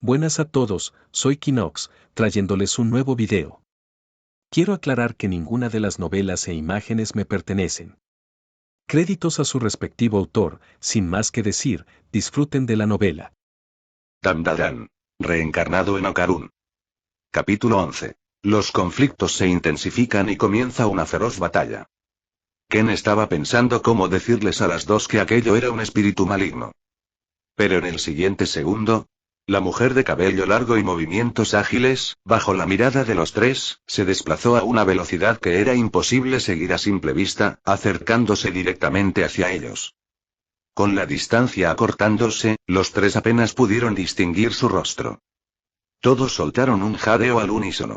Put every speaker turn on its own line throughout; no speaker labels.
Buenas a todos, soy Kinox, trayéndoles un nuevo video. Quiero aclarar que ninguna de las novelas e imágenes me pertenecen. Créditos a su respectivo autor, sin más que decir, disfruten de la novela.
Dandadan. Reencarnado en Okarun. Capítulo 11. Los conflictos se intensifican y comienza una feroz batalla. Ken estaba pensando cómo decirles a las dos que aquello era un espíritu maligno. Pero en el siguiente segundo, la mujer de cabello largo y movimientos ágiles, bajo la mirada de los tres, se desplazó a una velocidad que era imposible seguir a simple vista, acercándose directamente hacia ellos. Con la distancia acortándose, los tres apenas pudieron distinguir su rostro. Todos soltaron un jadeo al unísono.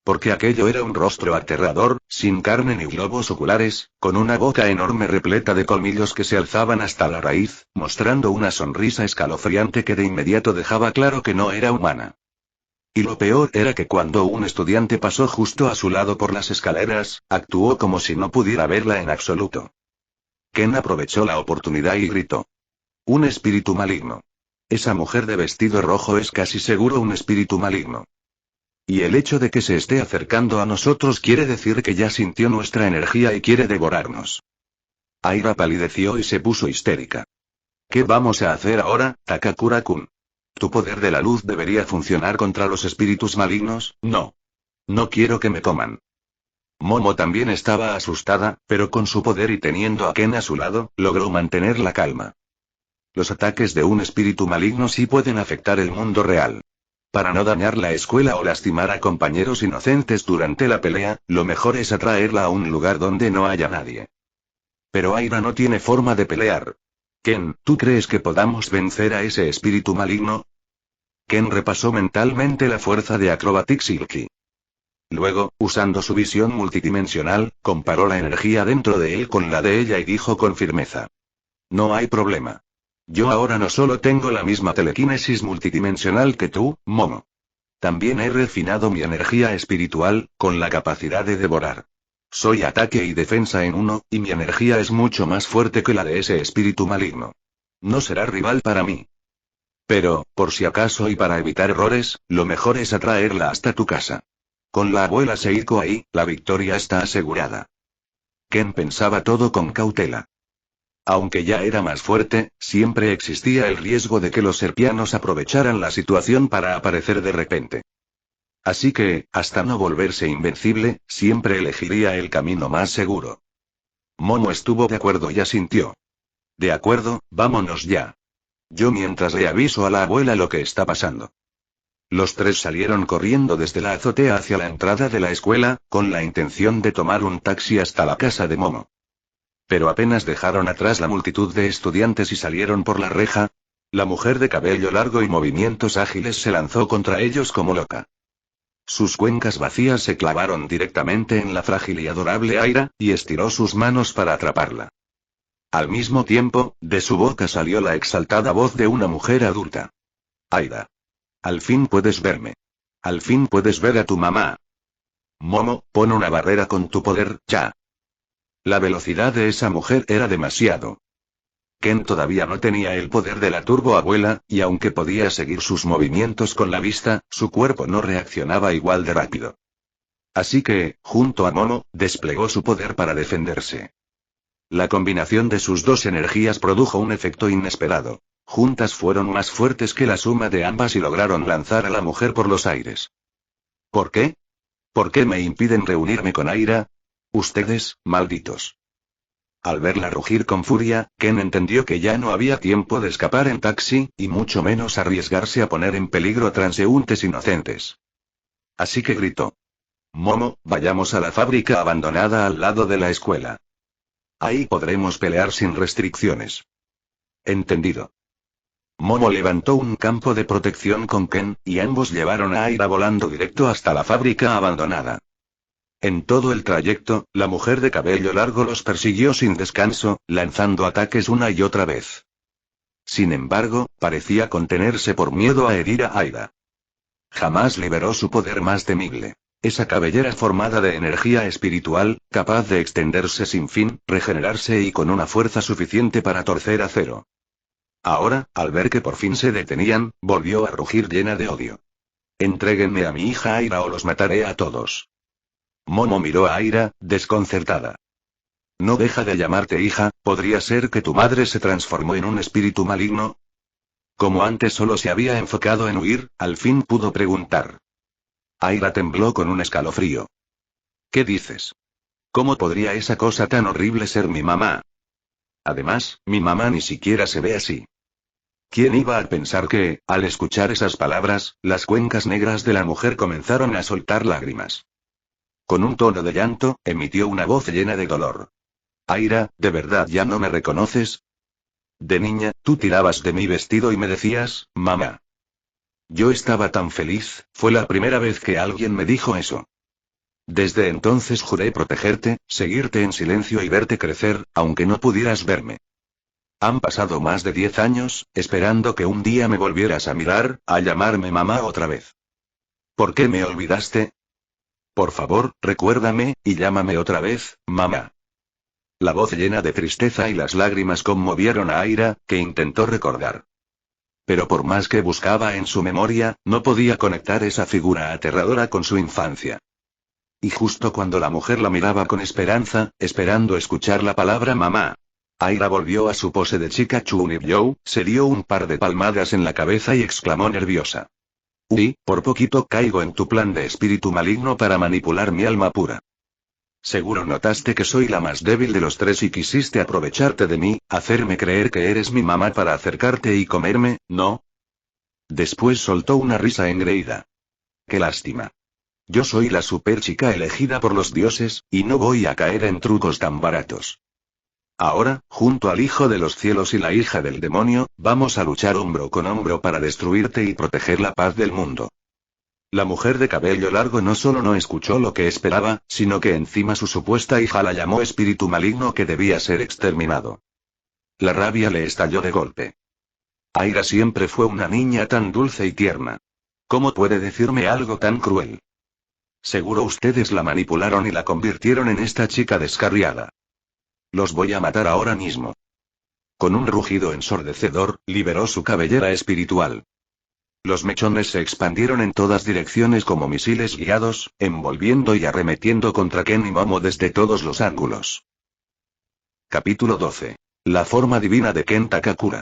Porque aquello era un rostro aterrador, sin carne ni globos oculares, con una boca enorme repleta de colmillos que se alzaban hasta la raíz, mostrando una sonrisa escalofriante que de inmediato dejaba claro que no era humana. Y lo peor era que cuando un estudiante pasó justo a su lado por las escaleras, actuó como si no pudiera verla en absoluto. Ken aprovechó la oportunidad y gritó. Un espíritu maligno. Esa mujer de vestido rojo es casi seguro un espíritu maligno. Y el hecho de que se esté acercando a nosotros quiere decir que ya sintió nuestra energía y quiere devorarnos. Aira palideció y se puso histérica. ¿Qué vamos a hacer ahora, Takakura-kun? ¿Tu poder de la luz debería funcionar contra los espíritus malignos? No. No quiero que me coman. Momo también estaba asustada, pero con su poder y teniendo a Ken a su lado, logró mantener la calma. Los ataques de un espíritu maligno sí pueden afectar el mundo real. Para no dañar la escuela o lastimar a compañeros inocentes durante la pelea, lo mejor es atraerla a un lugar donde no haya nadie. Pero Aira no tiene forma de pelear. Ken, ¿tú crees que podamos vencer a ese espíritu maligno? Ken repasó mentalmente la fuerza de Acrobatic Silky. Luego, usando su visión multidimensional, comparó la energía dentro de él con la de ella y dijo con firmeza. No hay problema. Yo ahora no solo tengo la misma telequinesis multidimensional que tú, Momo. También he refinado mi energía espiritual, con la capacidad de devorar. Soy ataque y defensa en uno, y mi energía es mucho más fuerte que la de ese espíritu maligno. No será rival para mí. Pero, por si acaso y para evitar errores, lo mejor es atraerla hasta tu casa. Con la abuela Seiko ahí, la victoria está asegurada. Ken pensaba todo con cautela. Aunque ya era más fuerte, siempre existía el riesgo de que los serpianos aprovecharan la situación para aparecer de repente. Así que, hasta no volverse invencible, siempre elegiría el camino más seguro. Momo estuvo de acuerdo y asintió. De acuerdo, vámonos ya. Yo mientras le aviso a la abuela lo que está pasando. Los tres salieron corriendo desde la azotea hacia la entrada de la escuela, con la intención de tomar un taxi hasta la casa de Momo. Pero apenas dejaron atrás la multitud de estudiantes y salieron por la reja, la mujer de cabello largo y movimientos ágiles se lanzó contra ellos como loca. Sus cuencas vacías se clavaron directamente en la frágil y adorable Aira, y estiró sus manos para atraparla. Al mismo tiempo, de su boca salió la exaltada voz de una mujer adulta. Aira. Al fin puedes verme. Al fin puedes ver a tu mamá. Momo, pon una barrera con tu poder, ya. La velocidad de esa mujer era demasiado. Ken todavía no tenía el poder de la turboabuela, y aunque podía seguir sus movimientos con la vista, su cuerpo no reaccionaba igual de rápido. Así que, junto a Momo, desplegó su poder para defenderse. La combinación de sus dos energías produjo un efecto inesperado. Juntas fueron más fuertes que la suma de ambas y lograron lanzar a la mujer por los aires. ¿Por qué? ¿Por qué me impiden reunirme con Aira? Ustedes, malditos. Al verla rugir con furia, Ken entendió que ya no había tiempo de escapar en taxi, y mucho menos arriesgarse a poner en peligro a transeúntes inocentes. Así que gritó. Momo, vayamos a la fábrica abandonada al lado de la escuela. Ahí podremos pelear sin restricciones. Entendido. Momo levantó un campo de protección con Ken, y ambos llevaron a Aira volando directo hasta la fábrica abandonada. En todo el trayecto, la mujer de cabello largo los persiguió sin descanso, lanzando ataques una y otra vez. Sin embargo, parecía contenerse por miedo a herir a Aira. Jamás liberó su poder más temible. Esa cabellera formada de energía espiritual, capaz de extenderse sin fin, regenerarse y con una fuerza suficiente para torcer acero. Ahora, al ver que por fin se detenían, volvió a rugir llena de odio. Entréguenme a mi hija Aira o los mataré a todos. Momo miró a Aira, desconcertada. No deja de llamarte hija, ¿podría ser que tu madre se transformó en un espíritu maligno? Como antes solo se había enfocado en huir, al fin pudo preguntar. Aira tembló con un escalofrío. ¿Qué dices? ¿Cómo podría esa cosa tan horrible ser mi mamá? Además, mi mamá ni siquiera se ve así. ¿Quién iba a pensar que, al escuchar esas palabras, las cuencas negras de la mujer comenzaron a soltar lágrimas? Con un tono de llanto, emitió una voz llena de dolor. Aira, ¿de verdad ya no me reconoces? De niña, tú tirabas de mi vestido y me decías, mamá. Yo estaba tan feliz, fue la primera vez que alguien me dijo eso. Desde entonces juré protegerte, seguirte en silencio y verte crecer, aunque no pudieras verme. Han pasado más de 10 años, esperando que un día me volvieras a mirar, a llamarme mamá otra vez. ¿Por qué me olvidaste? Por favor, recuérdame, y llámame otra vez, mamá. La voz llena de tristeza y las lágrimas conmovieron a Aira, que intentó recordar. Pero por más que buscaba en su memoria, no podía conectar esa figura aterradora con su infancia. Y justo cuando la mujer la miraba con esperanza, esperando escuchar la palabra mamá, Aira volvió a su pose de chica Chunibyo, se dio un par de palmadas en la cabeza y exclamó nerviosa. Uy, por poquito caigo en tu plan de espíritu maligno para manipular mi alma pura. Seguro notaste que soy la más débil de los tres y quisiste aprovecharte de mí, hacerme creer que eres mi mamá para acercarte y comerme, ¿no? Después soltó una risa engreída. Qué lástima. Yo soy la super chica elegida por los dioses, y no voy a caer en trucos tan baratos. Ahora, junto al hijo de los cielos y la hija del demonio, vamos a luchar hombro con hombro para destruirte y proteger la paz del mundo. La mujer de cabello largo no solo no escuchó lo que esperaba, sino que encima su supuesta hija la llamó espíritu maligno que debía ser exterminado. La rabia le estalló de golpe. Aira siempre fue una niña tan dulce y tierna. ¿Cómo puede decirme algo tan cruel? Seguro ustedes la manipularon y la convirtieron en esta chica descarriada. Los voy a matar ahora mismo. Con un rugido ensordecedor, liberó su cabellera espiritual. Los mechones se expandieron en todas direcciones como misiles guiados, envolviendo y arremetiendo contra Ken y Momo desde todos los ángulos. Capítulo 12. La forma divina de Ken Takakura.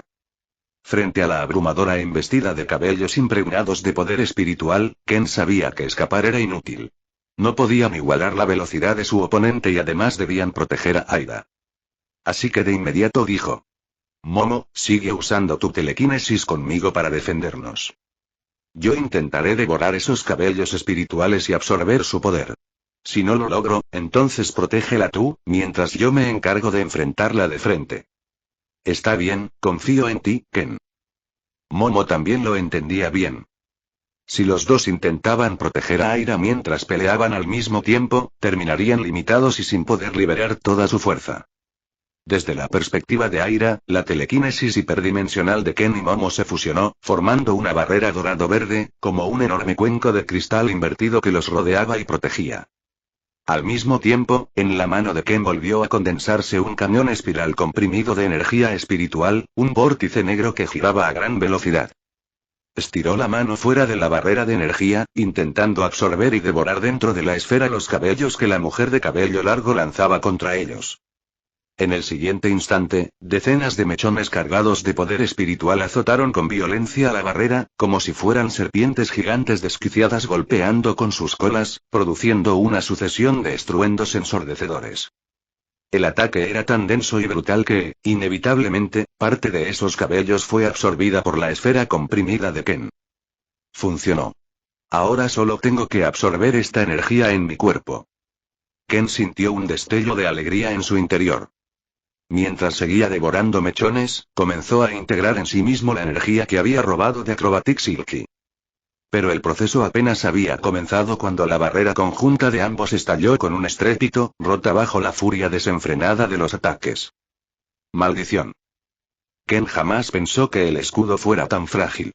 Frente a la abrumadora embestida de cabellos impregnados de poder espiritual, Ken sabía que escapar era inútil. No podían igualar la velocidad de su oponente y además debían proteger a Aira. Así que de inmediato dijo: Momo, sigue usando tu telequinesis conmigo para defendernos. Yo intentaré devorar esos cabellos espirituales y absorber su poder. Si no lo logro, entonces protégela tú, mientras yo me encargo de enfrentarla de frente. Está bien, confío en ti, Ken. Momo también lo entendía bien. Si los dos intentaban proteger a Aira mientras peleaban al mismo tiempo, terminarían limitados y sin poder liberar toda su fuerza. Desde la perspectiva de Aira, la telequinesis hiperdimensional de Ken y Momo se fusionó, formando una barrera dorado-verde, como un enorme cuenco de cristal invertido que los rodeaba y protegía. Al mismo tiempo, en la mano de Ken volvió a condensarse un cañón espiral comprimido de energía espiritual, un vórtice negro que giraba a gran velocidad. Estiró la mano fuera de la barrera de energía, intentando absorber y devorar dentro de la esfera los cabellos que la mujer de cabello largo lanzaba contra ellos. En el siguiente instante, decenas de mechones cargados de poder espiritual azotaron con violencia a la barrera, como si fueran serpientes gigantes desquiciadas golpeando con sus colas, produciendo una sucesión de estruendos ensordecedores. El ataque era tan denso y brutal que, inevitablemente, parte de esos cabellos fue absorbida por la esfera comprimida de Ken. Funcionó. Ahora solo tengo que absorber esta energía en mi cuerpo. Ken sintió un destello de alegría en su interior. Mientras seguía devorando mechones, comenzó a integrar en sí mismo la energía que había robado de Acrobatic Silky. Pero el proceso apenas había comenzado cuando la barrera conjunta de ambos estalló con un estrépito, rota bajo la furia desenfrenada de los ataques. Maldición. Ken jamás pensó que el escudo fuera tan frágil.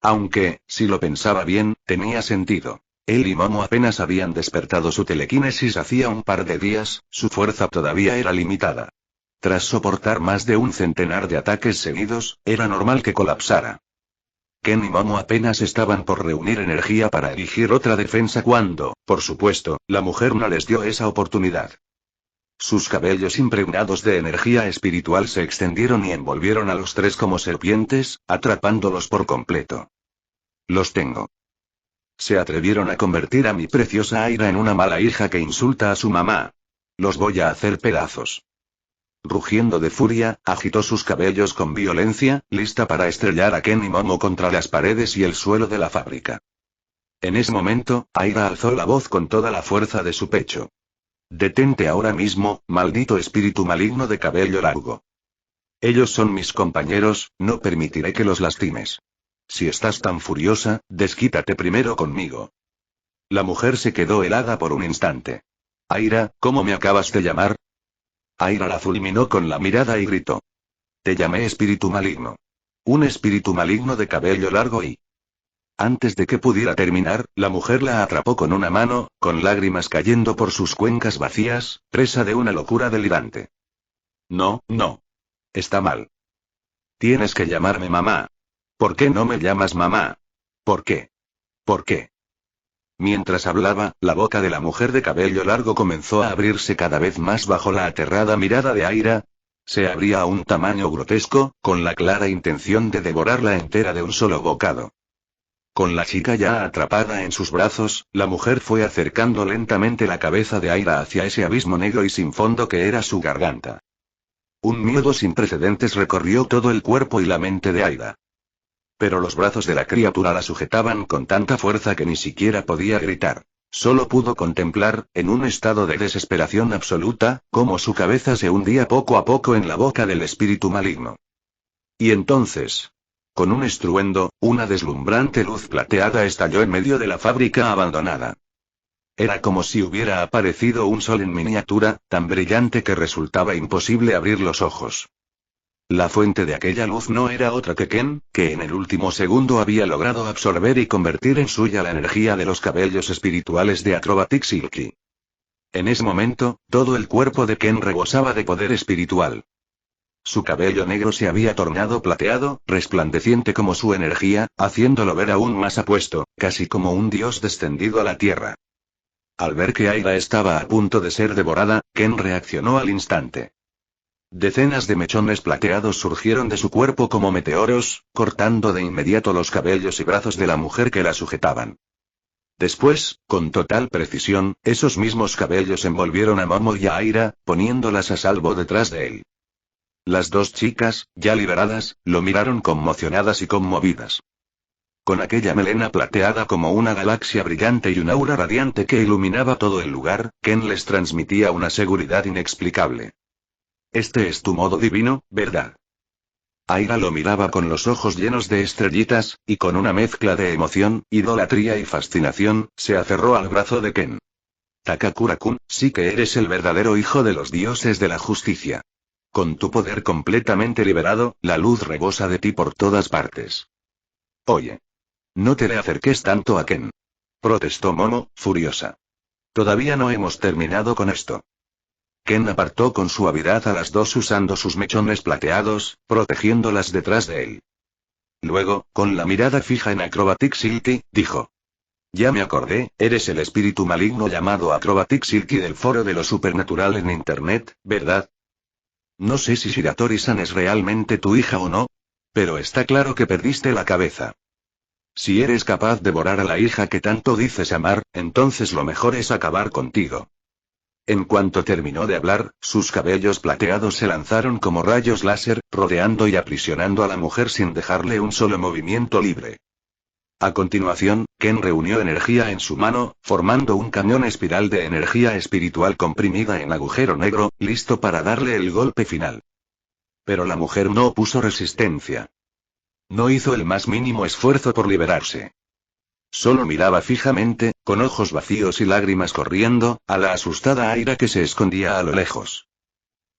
Aunque, si lo pensaba bien, tenía sentido. Él y Momo apenas habían despertado su telequinesis hacía un par de días, su fuerza todavía era limitada. Tras soportar más de un centenar de ataques seguidos, era normal que colapsara. Ken y Momo apenas estaban por reunir energía para erigir otra defensa cuando, por supuesto, la mujer no les dio esa oportunidad. Sus cabellos impregnados de energía espiritual se extendieron y envolvieron a los tres como serpientes, atrapándolos por completo. Los tengo. Se atrevieron a convertir a mi preciosa Aira en una mala hija que insulta a su mamá. Los voy a hacer pedazos. Rugiendo de furia, agitó sus cabellos con violencia, lista para estrellar a Ken y Momo contra las paredes y el suelo de la fábrica. En ese momento, Aira alzó la voz con toda la fuerza de su pecho. Detente ahora mismo, maldito espíritu maligno de cabello largo. Ellos son mis compañeros, no permitiré que los lastimes. Si estás tan furiosa, desquítate primero conmigo. La mujer se quedó helada por un instante. Aira, ¿cómo me acabas de llamar? Aira la fulminó con la mirada y gritó. Te llamé espíritu maligno. Un espíritu maligno de cabello largo y... Antes de que pudiera terminar, la mujer la atrapó con una mano, con lágrimas cayendo por sus cuencas vacías, presa de una locura delirante. No, no. Está mal. Tienes que llamarme mamá. ¿Por qué no me llamas mamá? ¿Por qué? ¿Por qué? Mientras hablaba, la boca de la mujer de cabello largo comenzó a abrirse cada vez más bajo la aterrada mirada de Aira. Se abría a un tamaño grotesco, con la clara intención de devorarla entera de un solo bocado. Con la chica ya atrapada en sus brazos, la mujer fue acercando lentamente la cabeza de Aira hacia ese abismo negro y sin fondo que era su garganta. Un miedo sin precedentes recorrió todo el cuerpo y la mente de Aira. Pero los brazos de la criatura la sujetaban con tanta fuerza que ni siquiera podía gritar. Solo pudo contemplar, en un estado de desesperación absoluta, cómo su cabeza se hundía poco a poco en la boca del espíritu maligno. Y entonces, con un estruendo, una deslumbrante luz plateada estalló en medio de la fábrica abandonada. Era como si hubiera aparecido un sol en miniatura, tan brillante que resultaba imposible abrir los ojos. La fuente de aquella luz no era otra que Ken, que en el último segundo había logrado absorber y convertir en suya la energía de los cabellos espirituales de Acrobatic Silky. En ese momento, todo el cuerpo de Ken rebosaba de poder espiritual. Su cabello negro se había tornado plateado, resplandeciente como su energía, haciéndolo ver aún más apuesto, casi como un dios descendido a la tierra. Al ver que Aira estaba a punto de ser devorada, Ken reaccionó al instante. Decenas de mechones plateados surgieron de su cuerpo como meteoros, cortando de inmediato los cabellos y brazos de la mujer que la sujetaban. Después, con total precisión, esos mismos cabellos envolvieron a Momo y a Aira, poniéndolas a salvo detrás de él. Las dos chicas, ya liberadas, lo miraron conmocionadas y conmovidas. Con aquella melena plateada como una galaxia brillante y un aura radiante que iluminaba todo el lugar, Ken les transmitía una seguridad inexplicable. Este es tu modo divino, ¿verdad? Aira lo miraba con los ojos llenos de estrellitas, y con una mezcla de emoción, idolatría y fascinación, se aferró al brazo de Ken. Takakura-kun, sí que eres el verdadero hijo de los dioses de la justicia. Con tu poder completamente liberado, la luz rebosa de ti por todas partes. Oye. No te le acerques tanto a Ken. Protestó Momo, furiosa. Todavía no hemos terminado con esto. Ken apartó con suavidad a las dos usando sus mechones plateados, protegiéndolas detrás de él. Luego, con la mirada fija en Acrobatic Silky, dijo. Ya me acordé, eres el espíritu maligno llamado Acrobatic Silky del foro de lo supernatural en internet, ¿verdad? No sé si Shiratori-san es realmente tu hija o no, pero está claro que perdiste la cabeza. Si eres capaz de devorar a la hija que tanto dices amar, entonces lo mejor es acabar contigo. En cuanto terminó de hablar, sus cabellos plateados se lanzaron como rayos láser, rodeando y aprisionando a la mujer sin dejarle un solo movimiento libre. A continuación, Ken reunió energía en su mano, formando un cañón espiral de energía espiritual comprimida en agujero negro, listo para darle el golpe final. Pero la mujer no opuso resistencia. No hizo el más mínimo esfuerzo por liberarse. Solo miraba fijamente, con ojos vacíos y lágrimas corriendo, a la asustada Aira que se escondía a lo lejos.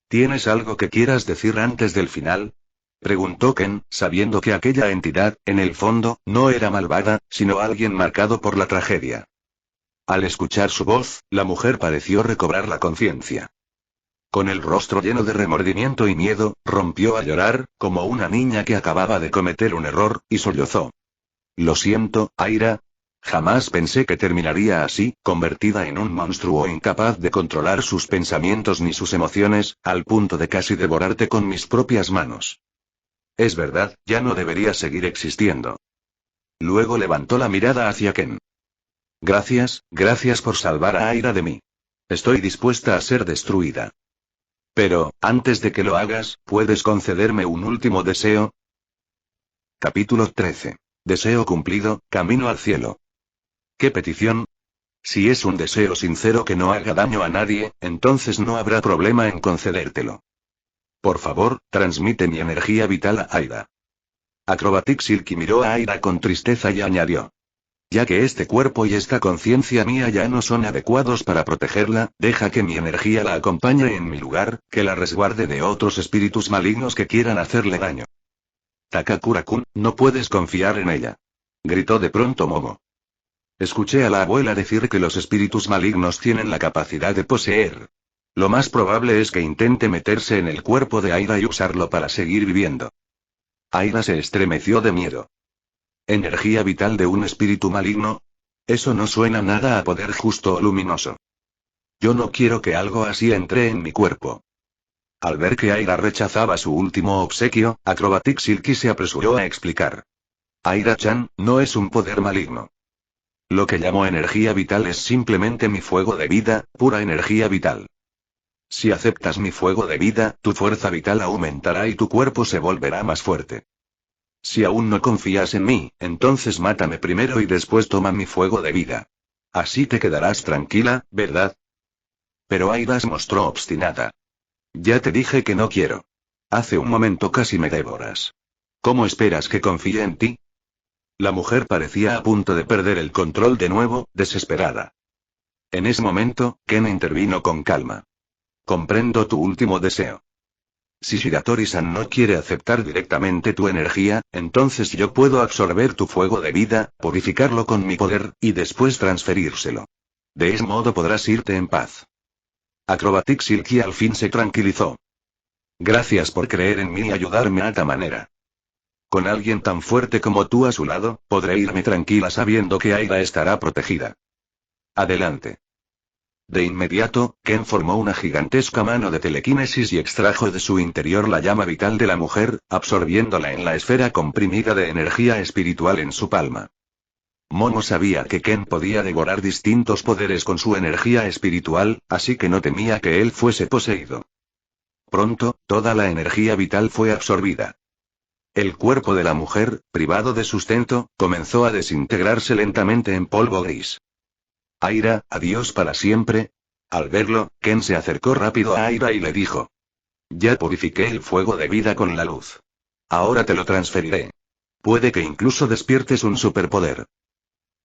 ¿Tienes algo que quieras decir antes del final? Preguntó Ken, sabiendo que aquella entidad, en el fondo, no era malvada, sino alguien marcado por la tragedia. Al escuchar su voz, la mujer pareció recobrar la conciencia. Con el rostro lleno de remordimiento y miedo, rompió a llorar, como una niña que acababa de cometer un error, y sollozó. Lo siento, Aira. Jamás pensé que terminaría así, convertida en un monstruo incapaz de controlar sus pensamientos ni sus emociones, al punto de casi devorarte con mis propias manos. Es verdad, ya no debería seguir existiendo. Luego levantó la mirada hacia Ken. Gracias por salvar a Aira de mí. Estoy dispuesta a ser destruida. Pero, antes de que lo hagas, ¿puedes concederme un último deseo? Capítulo 13. Deseo cumplido, camino al cielo. ¿Qué petición? Si es un deseo sincero que no haga daño a nadie, entonces no habrá problema en concedértelo. Por favor, transmite mi energía vital a Aira. Acrobatic Silky miró a Aira con tristeza y añadió. Ya que este cuerpo y esta conciencia mía ya no son adecuados para protegerla, deja que mi energía la acompañe en mi lugar, que la resguarde de otros espíritus malignos que quieran hacerle daño. Takakura-kun, no puedes confiar en ella. Gritó de pronto Momo. Escuché a la abuela decir que los espíritus malignos tienen la capacidad de poseer. Lo más probable es que intente meterse en el cuerpo de Aira y usarlo para seguir viviendo. Aira se estremeció de miedo. ¿Energía vital de un espíritu maligno? Eso no suena nada a poder justo o luminoso. Yo no quiero que algo así entre en mi cuerpo. Al ver que Aira rechazaba su último obsequio, Acrobatic Silky se apresuró a explicar. Aira-chan, no es un poder maligno. Lo que llamo energía vital es simplemente mi fuego de vida, pura energía vital. Si aceptas mi fuego de vida, tu fuerza vital aumentará y tu cuerpo se volverá más fuerte. Si aún no confías en mí, entonces mátame primero y después toma mi fuego de vida. Así te quedarás tranquila, ¿verdad? Pero Aira se mostró obstinada. Ya te dije que no quiero. Hace un momento casi me devoras. ¿Cómo esperas que confíe en ti? La mujer parecía a punto de perder el control de nuevo, desesperada. En ese momento, Ken intervino con calma. Comprendo tu último deseo. Si Shigatori-san no quiere aceptar directamente tu energía, entonces yo puedo absorber tu fuego de vida, purificarlo con mi poder, y después transferírselo. De ese modo podrás irte en paz. Acrobatic Silky al fin se tranquilizó. Gracias por creer en mí y ayudarme a esta manera. Con alguien tan fuerte como tú a su lado, podré irme tranquila sabiendo que Aira estará protegida. Adelante. De inmediato, Ken formó una gigantesca mano de telequinesis y extrajo de su interior la llama vital de la mujer, absorbiéndola en la esfera comprimida de energía espiritual en su palma. Momo sabía que Ken podía devorar distintos poderes con su energía espiritual, así que no temía que él fuese poseído. Pronto, toda la energía vital fue absorbida. El cuerpo de la mujer, privado de sustento, comenzó a desintegrarse lentamente en polvo gris. Aira, adiós para siempre. Al verlo, Ken se acercó rápido a Aira y le dijo. Ya purifiqué el fuego de vida con la luz. Ahora te lo transferiré. Puede que incluso despiertes un superpoder.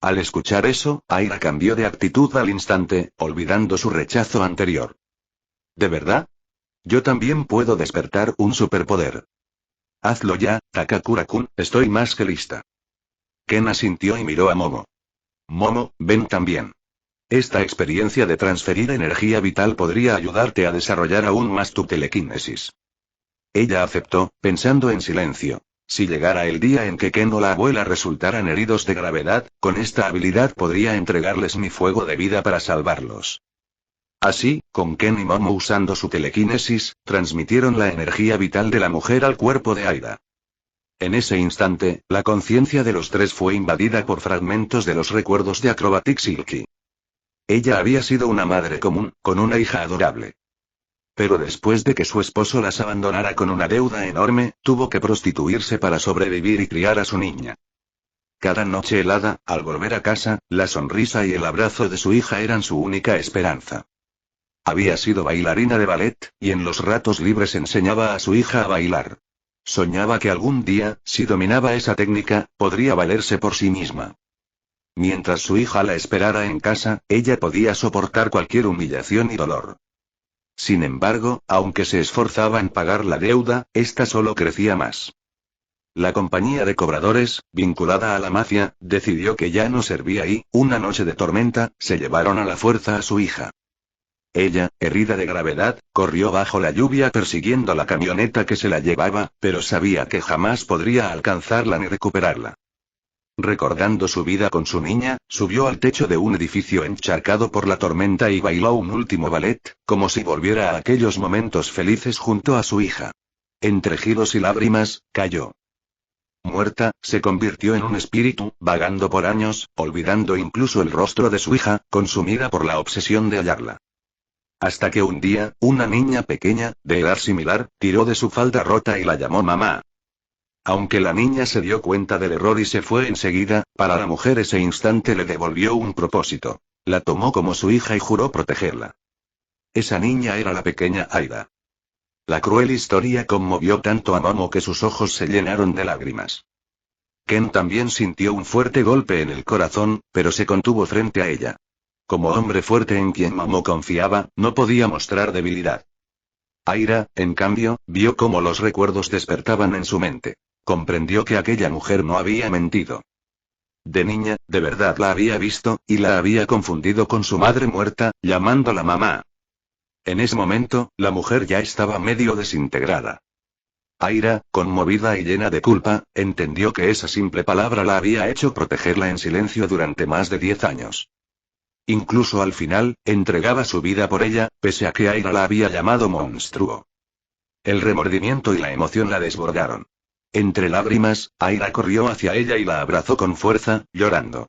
Al escuchar eso, Aira cambió de actitud al instante, olvidando su rechazo anterior. ¿De verdad? Yo también puedo despertar un superpoder. Hazlo ya, Takakura-kun, estoy más que lista. Ken asintió y miró a Momo. Momo, ven también. Esta experiencia de transferir energía vital podría ayudarte a desarrollar aún más tu telequinesis. Ella aceptó, pensando en silencio. Si llegara el día en que Ken o la abuela resultaran heridos de gravedad, con esta habilidad podría entregarles mi fuego de vida para salvarlos. Así, con Ken y Momo usando su telequinesis, transmitieron la energía vital de la mujer al cuerpo de Aira. En ese instante, la conciencia de los tres fue invadida por fragmentos de los recuerdos de Acrobatic Silky. Ella había sido una madre común, con una hija adorable. Pero después de que su esposo las abandonara con una deuda enorme, tuvo que prostituirse para sobrevivir y criar a su niña. Cada noche helada, al volver a casa, la sonrisa y el abrazo de su hija eran su única esperanza. Había sido bailarina de ballet, y en los ratos libres enseñaba a su hija a bailar. Soñaba que algún día, si dominaba esa técnica, podría valerse por sí misma. Mientras su hija la esperara en casa, ella podía soportar cualquier humillación y dolor. Sin embargo, aunque se esforzaba en pagar la deuda, esta solo crecía más. La compañía de cobradores, vinculada a la mafia, decidió que ya no servía y, una noche de tormenta, se llevaron a la fuerza a su hija. Ella, herida de gravedad, corrió bajo la lluvia persiguiendo la camioneta que se la llevaba, pero sabía que jamás podría alcanzarla ni recuperarla. Recordando su vida con su niña, subió al techo de un edificio encharcado por la tormenta y bailó un último ballet, como si volviera a aquellos momentos felices junto a su hija. Entre giros y lágrimas, cayó. Muerta, se convirtió en un espíritu, vagando por años, olvidando incluso el rostro de su hija, consumida por la obsesión de hallarla. Hasta que un día, una niña pequeña, de edad similar, tiró de su falda rota y la llamó mamá. Aunque la niña se dio cuenta del error y se fue enseguida, para la mujer ese instante le devolvió un propósito. La tomó como su hija y juró protegerla. Esa niña era la pequeña Aira. La cruel historia conmovió tanto a Momo que sus ojos se llenaron de lágrimas. Ken también sintió un fuerte golpe en el corazón, pero se contuvo frente a ella. Como hombre fuerte en quien Momo confiaba, no podía mostrar debilidad. Aira, en cambio, vio cómo los recuerdos despertaban en su mente. Comprendió que aquella mujer no había mentido. De niña, de verdad la había visto, y la había confundido con su madre muerta, llamándola mamá. En ese momento, la mujer ya estaba medio desintegrada. Aira, conmovida y llena de culpa, entendió que esa simple palabra la había hecho protegerla en silencio durante más de 10 años. Incluso al final, entregaba su vida por ella, pese a que Aira la había llamado monstruo. El remordimiento y la emoción la desbordaron. Entre lágrimas, Aira corrió hacia ella y la abrazó con fuerza, llorando.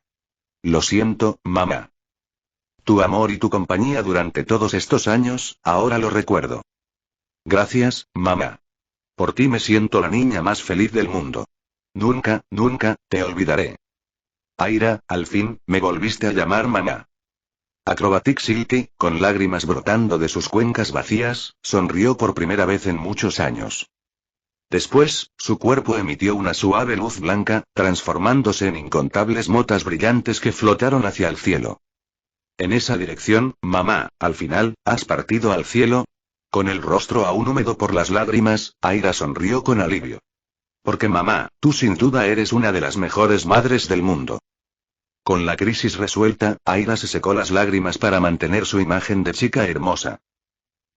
Lo siento, mamá. Tu amor y tu compañía durante todos estos años, ahora lo recuerdo. Gracias, mamá. Por ti me siento la niña más feliz del mundo. Nunca, nunca, te olvidaré. Aira, al fin, me volviste a llamar mamá. Acrobatic Silky, con lágrimas brotando de sus cuencas vacías, sonrió por primera vez en muchos años. Después, su cuerpo emitió una suave luz blanca, transformándose en incontables motas brillantes que flotaron hacia el cielo. En esa dirección, mamá, al final, ¿has partido al cielo? Con el rostro aún húmedo por las lágrimas, Aira sonrió con alivio. Porque mamá, tú sin duda eres una de las mejores madres del mundo. Con la crisis resuelta, Aira se secó las lágrimas para mantener su imagen de chica hermosa.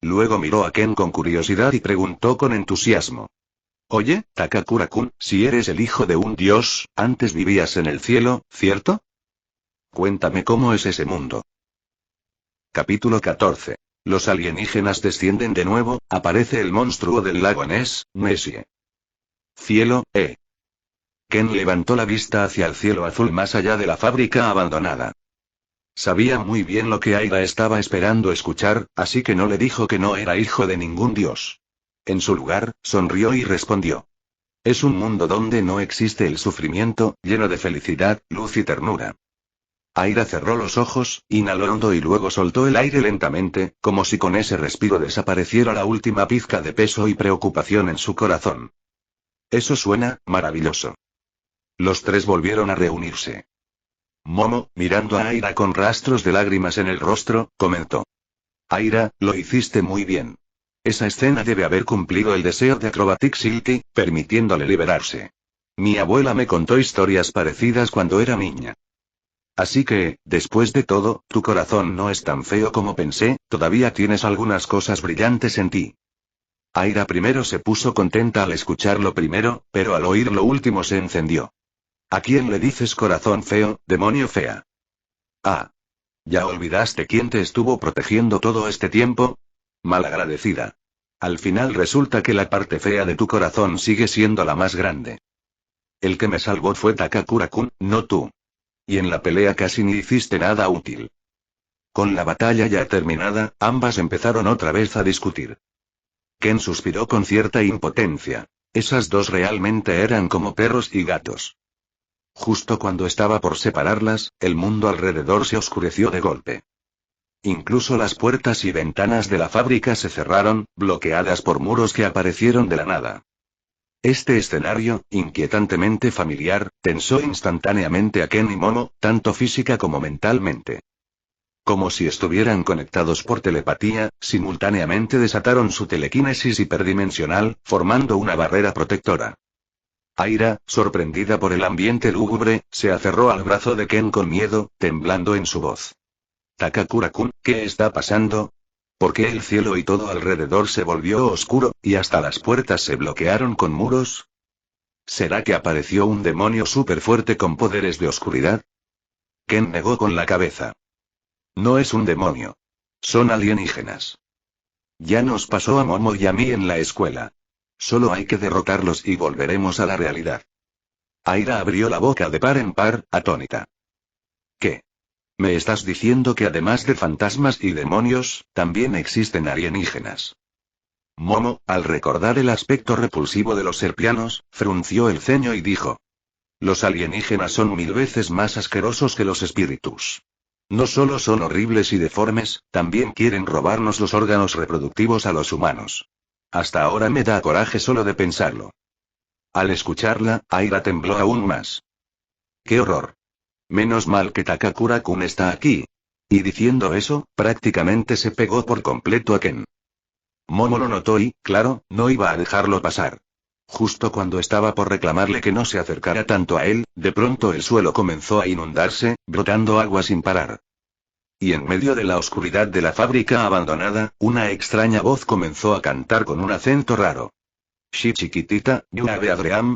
Luego miró a Ken con curiosidad y preguntó con entusiasmo. Oye, Takakura-kun, si eres el hijo de un dios, antes vivías en el cielo, ¿cierto? Cuéntame cómo es ese mundo. Capítulo 14. Los alienígenas descienden de nuevo, aparece el monstruo del lago Ness, Nessie. Cielo, Ken levantó la vista hacia el cielo azul más allá de la fábrica abandonada. Sabía muy bien lo que Aira estaba esperando escuchar, así que no le dijo que no era hijo de ningún dios. En su lugar, sonrió y respondió. Es un mundo donde no existe el sufrimiento, lleno de felicidad, luz y ternura. Aira cerró los ojos, inhaló hondo y luego soltó el aire lentamente, como si con ese respiro desapareciera la última pizca de peso y preocupación en su corazón. Eso suena maravilloso. Los tres volvieron a reunirse. Momo, mirando a Aira con rastros de lágrimas en el rostro, comentó. Aira, lo hiciste muy bien. Esa escena debe haber cumplido el deseo de Acrobatic Silky, permitiéndole liberarse. Mi abuela me contó historias parecidas cuando era niña. Así que, después de todo, tu corazón no es tan feo como pensé, todavía tienes algunas cosas brillantes en ti. Aira primero se puso contenta al escuchar lo primero, pero al oír lo último se encendió. ¿A quién le dices corazón feo, demonio fea? Ah. ¿Ya olvidaste quién te estuvo protegiendo todo este tiempo? Malagradecida. Al final resulta que la parte fea de tu corazón sigue siendo la más grande. El que me salvó fue Takakura-kun, no tú. Y en la pelea casi ni hiciste nada útil. Con la batalla ya terminada, ambas empezaron otra vez a discutir. Ken suspiró con cierta impotencia. Esas dos realmente eran como perros y gatos. Justo cuando estaba por separarlas, el mundo alrededor se oscureció de golpe. Incluso las puertas y ventanas de la fábrica se cerraron, bloqueadas por muros que aparecieron de la nada. Este escenario, inquietantemente familiar, tensó instantáneamente a Ken y Momo, tanto física como mentalmente. Como si estuvieran conectados por telepatía, simultáneamente desataron su telequinesis hiperdimensional, formando una barrera protectora. Aira, sorprendida por el ambiente lúgubre, se aferró al brazo de Ken con miedo, temblando en su voz. Takakura-kun, ¿qué está pasando? ¿Por qué el cielo y todo alrededor se volvió oscuro, y hasta las puertas se bloquearon con muros? ¿Será que apareció un demonio súper fuerte con poderes de oscuridad? Ken negó con la cabeza. No es un demonio. Son alienígenas. Ya nos pasó a Momo y a mí en la escuela. Solo hay que derrotarlos y volveremos a la realidad. Aira abrió la boca de par en par, atónita. ¿Qué? ¿Me estás diciendo que además de fantasmas y demonios, también existen alienígenas? Momo, al recordar el aspecto repulsivo de los serpianos, frunció el ceño y dijo. Los alienígenas son 1000 veces más asquerosos que los espíritus. No solo son horribles y deformes, también quieren robarnos los órganos reproductivos a los humanos. Hasta ahora me da coraje solo de pensarlo. Al escucharla, Aira tembló aún más. ¡Qué horror! Menos mal que Takakura-kun está aquí. Y diciendo eso, prácticamente se pegó por completo a Ken. Momo lo notó y, claro, no iba a dejarlo pasar. Justo cuando estaba por reclamarle que no se acercara tanto a él, de pronto el suelo comenzó a inundarse, brotando agua sin parar. Y en medio de la oscuridad de la fábrica abandonada, una extraña voz comenzó a cantar con un acento raro. Shi chiquitita, you have a dream.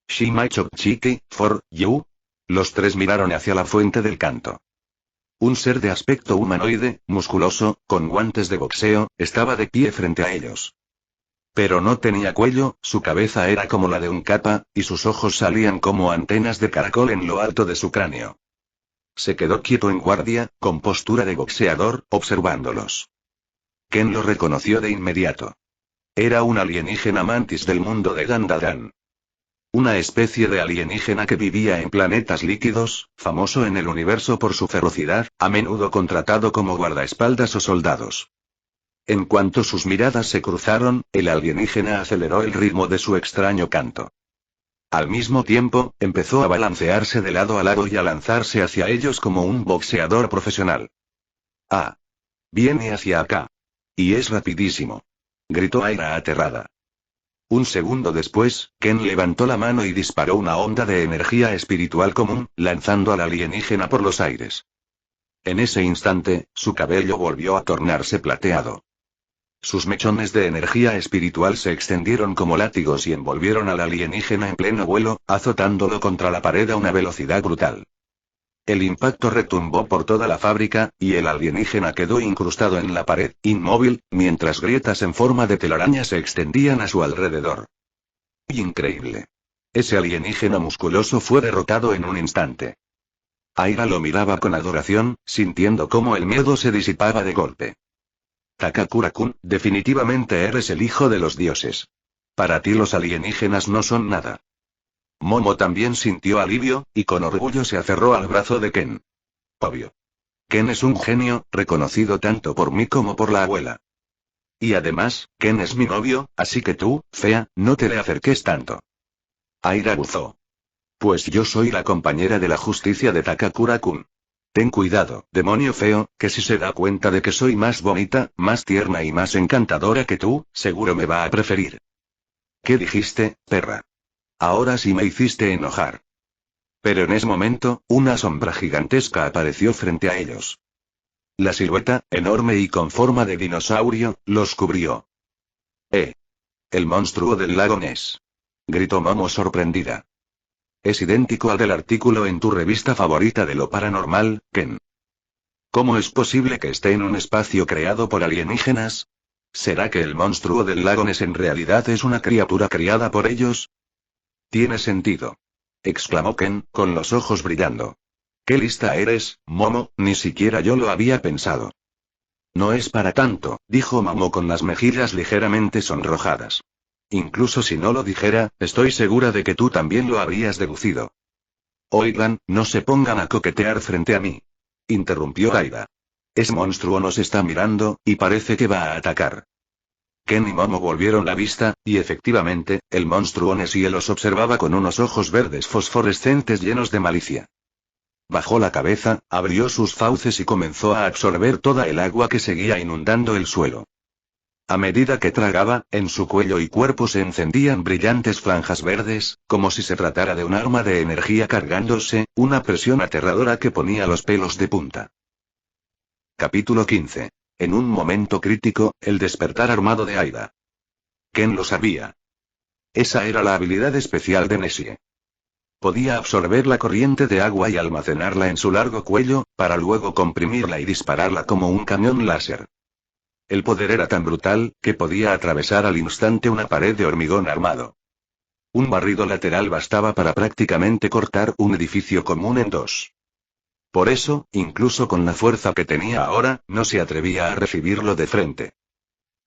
Shi my chop chiqui, for you. Los tres miraron hacia la fuente del canto. Un ser de aspecto humanoide, musculoso, con guantes de boxeo, estaba de pie frente a ellos. Pero no tenía cuello, su cabeza era como la de un kappa, y sus ojos salían como antenas de caracol en lo alto de su cráneo. Se quedó quieto en guardia, con postura de boxeador, observándolos. Ken lo reconoció de inmediato. Era un alienígena mantis del mundo de Gandadan. Una especie de alienígena que vivía en planetas líquidos, famoso en el universo por su ferocidad, a menudo contratado como guardaespaldas o soldados. En cuanto sus miradas se cruzaron, el alienígena aceleró el ritmo de su extraño canto. Al mismo tiempo, empezó a balancearse de lado a lado y a lanzarse hacia ellos como un boxeador profesional. ¡Ah! Viene hacia acá. Y es rapidísimo. Gritó Aira aterrada. Un segundo después, Ken levantó la mano y disparó una onda de energía espiritual común, lanzando al alienígena por los aires. En ese instante, su cabello volvió a tornarse plateado. Sus mechones de energía espiritual se extendieron como látigos y envolvieron al alienígena en pleno vuelo, azotándolo contra la pared a una velocidad brutal. El impacto retumbó por toda la fábrica, y el alienígena quedó incrustado en la pared, inmóvil, mientras grietas en forma de telaraña se extendían a su alrededor. Increíble. Ese alienígena musculoso fue derrotado en un instante. Aira lo miraba con adoración, sintiendo cómo el miedo se disipaba de golpe. Takakura-kun, definitivamente eres el hijo de los dioses. Para ti los alienígenas no son nada. Momo también sintió alivio, y con orgullo se aferró al brazo de Ken. Obvio. Ken es un genio, reconocido tanto por mí como por la abuela. Y además, Ken es mi novio, así que tú, fea, no te le acerques tanto. Aira buzó. Pues yo soy la compañera de la justicia de Takakura-kun. Ten cuidado, demonio feo, que si se da cuenta de que soy más bonita, más tierna y más encantadora que tú, seguro me va a preferir. ¿Qué dijiste, perra? Ahora sí me hiciste enojar. Pero en ese momento, una sombra gigantesca apareció frente a ellos. La silueta, enorme y con forma de dinosaurio, los cubrió. El monstruo del lago Ness. Gritó Momo sorprendida. Es idéntico al del artículo en tu revista favorita de lo paranormal, Ken. ¿Cómo es posible que esté en un espacio creado por alienígenas? ¿Será que el monstruo del lago Ness en realidad es una criatura criada por ellos? Tiene sentido. Exclamó Ken, con los ojos brillando. ¡Qué lista eres, Momo! Ni siquiera yo lo había pensado. No es para tanto, dijo Momo con las mejillas ligeramente sonrojadas. Incluso si no lo dijera, estoy segura de que tú también lo habrías deducido. Oigan, no se pongan a coquetear frente a mí. Interrumpió Aira. Ese monstruo nos está mirando, y parece que va a atacar. Ken y Momo volvieron la vista, y efectivamente, el monstruo Nessie los observaba con unos ojos verdes fosforescentes llenos de malicia. Bajó la cabeza, abrió sus fauces y comenzó a absorber toda el agua que seguía inundando el suelo. A medida que tragaba, en su cuello y cuerpo se encendían brillantes franjas verdes, como si se tratara de un arma de energía cargándose, una presión aterradora que ponía los pelos de punta. Capítulo 15. En un momento crítico, el despertar armado de Aira. Ken lo sabía. Esa era la habilidad especial de Nessie. Podía absorber la corriente de agua y almacenarla en su largo cuello, para luego comprimirla y dispararla como un cañón láser. El poder era tan brutal, que podía atravesar al instante una pared de hormigón armado. Un barrido lateral bastaba para prácticamente cortar un edificio común en dos. Por eso, incluso con la fuerza que tenía ahora, no se atrevía a recibirlo de frente.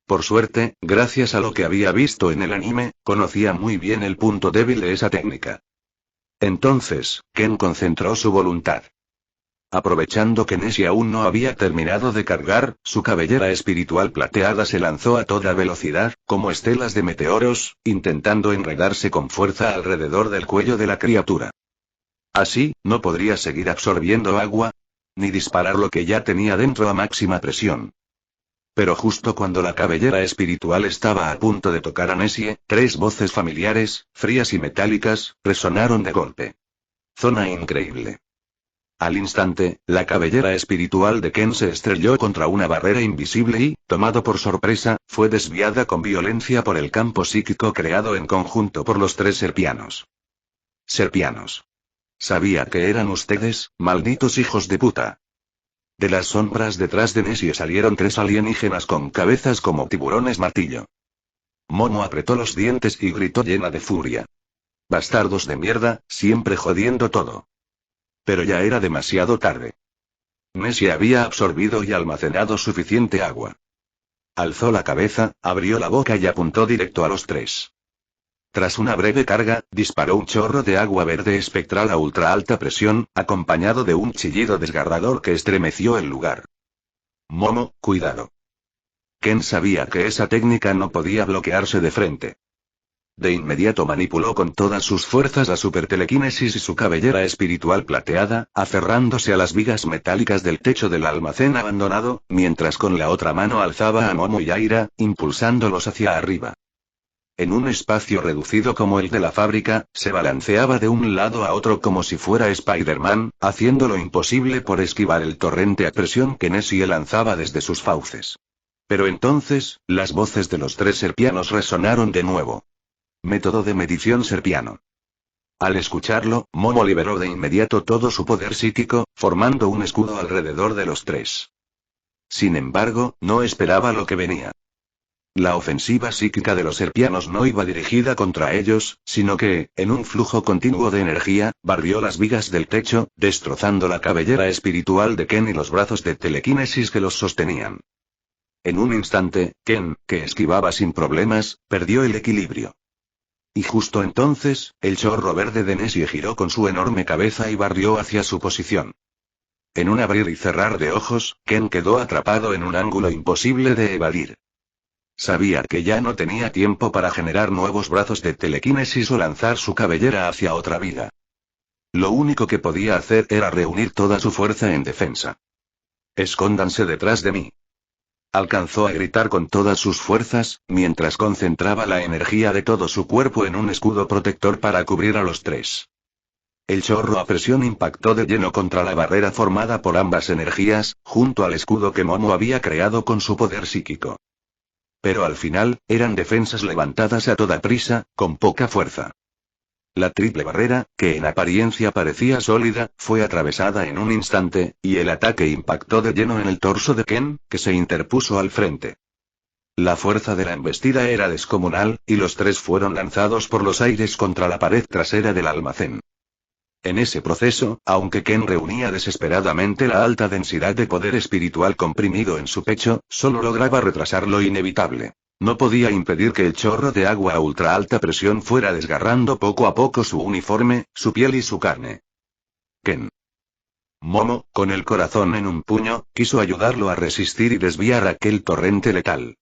Por suerte, gracias a lo que había visto en el anime, conocía muy bien el punto débil de esa técnica. Entonces, Ken concentró su voluntad. Aprovechando que Nessie aún no había terminado de cargar, su cabellera espiritual plateada se lanzó a toda velocidad, como estelas de meteoros, intentando enredarse con fuerza alrededor del cuello de la criatura. Así, no podría seguir absorbiendo agua, ni disparar lo que ya tenía dentro a máxima presión. Pero justo cuando la cabellera espiritual estaba a punto de tocar a Nessie, tres voces familiares, frías y metálicas, resonaron de golpe. Zona increíble. Al instante, la cabellera espiritual de Ken se estrelló contra una barrera invisible y, tomado por sorpresa, fue desviada con violencia por el campo psíquico creado en conjunto por los tres serpianos. Serpianos. Sabía que eran ustedes, malditos hijos de puta. De las sombras detrás de Nessie salieron tres alienígenas con cabezas como tiburones martillo. Momo apretó los dientes y gritó llena de furia. Bastardos de mierda, siempre jodiendo todo. Pero ya era demasiado tarde. Nessie había absorbido y almacenado suficiente agua. Alzó la cabeza, abrió la boca y apuntó directo a los tres. Tras una breve carga, disparó un chorro de agua verde espectral a ultra alta presión, acompañado de un chillido desgarrador que estremeció el lugar. Momo, cuidado. Ken sabía que esa técnica no podía bloquearse de frente. De inmediato manipuló con todas sus fuerzas la supertelequinesis y su cabellera espiritual plateada, aferrándose a las vigas metálicas del techo del almacén abandonado, mientras con la otra mano alzaba a Momo y Aira, impulsándolos hacia arriba. En un espacio reducido como el de la fábrica, se balanceaba de un lado a otro como si fuera Spider-Man, haciendo lo imposible por esquivar el torrente a presión que Nessie lanzaba desde sus fauces. Pero entonces, las voces de los tres serpianos resonaron de nuevo. Método de medición serpiano. Al escucharlo, Momo liberó de inmediato todo su poder psíquico, formando un escudo alrededor de los tres. Sin embargo, no esperaba lo que venía. La ofensiva psíquica de los serpianos no iba dirigida contra ellos, sino que, en un flujo continuo de energía, barrió las vigas del techo, destrozando la cabellera espiritual de Ken y los brazos de telequinesis que los sostenían. En un instante, Ken, que esquivaba sin problemas, perdió el equilibrio. Y justo entonces, el chorro verde de Nessie giró con su enorme cabeza y barrió hacia su posición. En un abrir y cerrar de ojos, Ken quedó atrapado en un ángulo imposible de evadir. Sabía que ya no tenía tiempo para generar nuevos brazos de telequinesis o lanzar su cabellera hacia otra viga. Lo único que podía hacer era reunir toda su fuerza en defensa. «Escóndanse detrás de mí». Alcanzó a gritar con todas sus fuerzas, mientras concentraba la energía de todo su cuerpo en un escudo protector para cubrir a los tres. El chorro a presión impactó de lleno contra la barrera formada por ambas energías, junto al escudo que Momo había creado con su poder psíquico. Pero al final, eran defensas levantadas a toda prisa, con poca fuerza. La triple barrera, que en apariencia parecía sólida, fue atravesada en un instante, y el ataque impactó de lleno en el torso de Ken, que se interpuso al frente. La fuerza de la embestida era descomunal, y los tres fueron lanzados por los aires contra la pared trasera del almacén. En ese proceso, aunque Ken reunía desesperadamente la alta densidad de poder espiritual comprimido en su pecho, solo lograba retrasar lo inevitable. No podía impedir que el chorro de agua a ultra alta presión fuera desgarrando poco a poco su uniforme, su piel y su carne. Ken. Momo, con el corazón en un puño, quiso ayudarlo a resistir y desviar aquel torrente letal.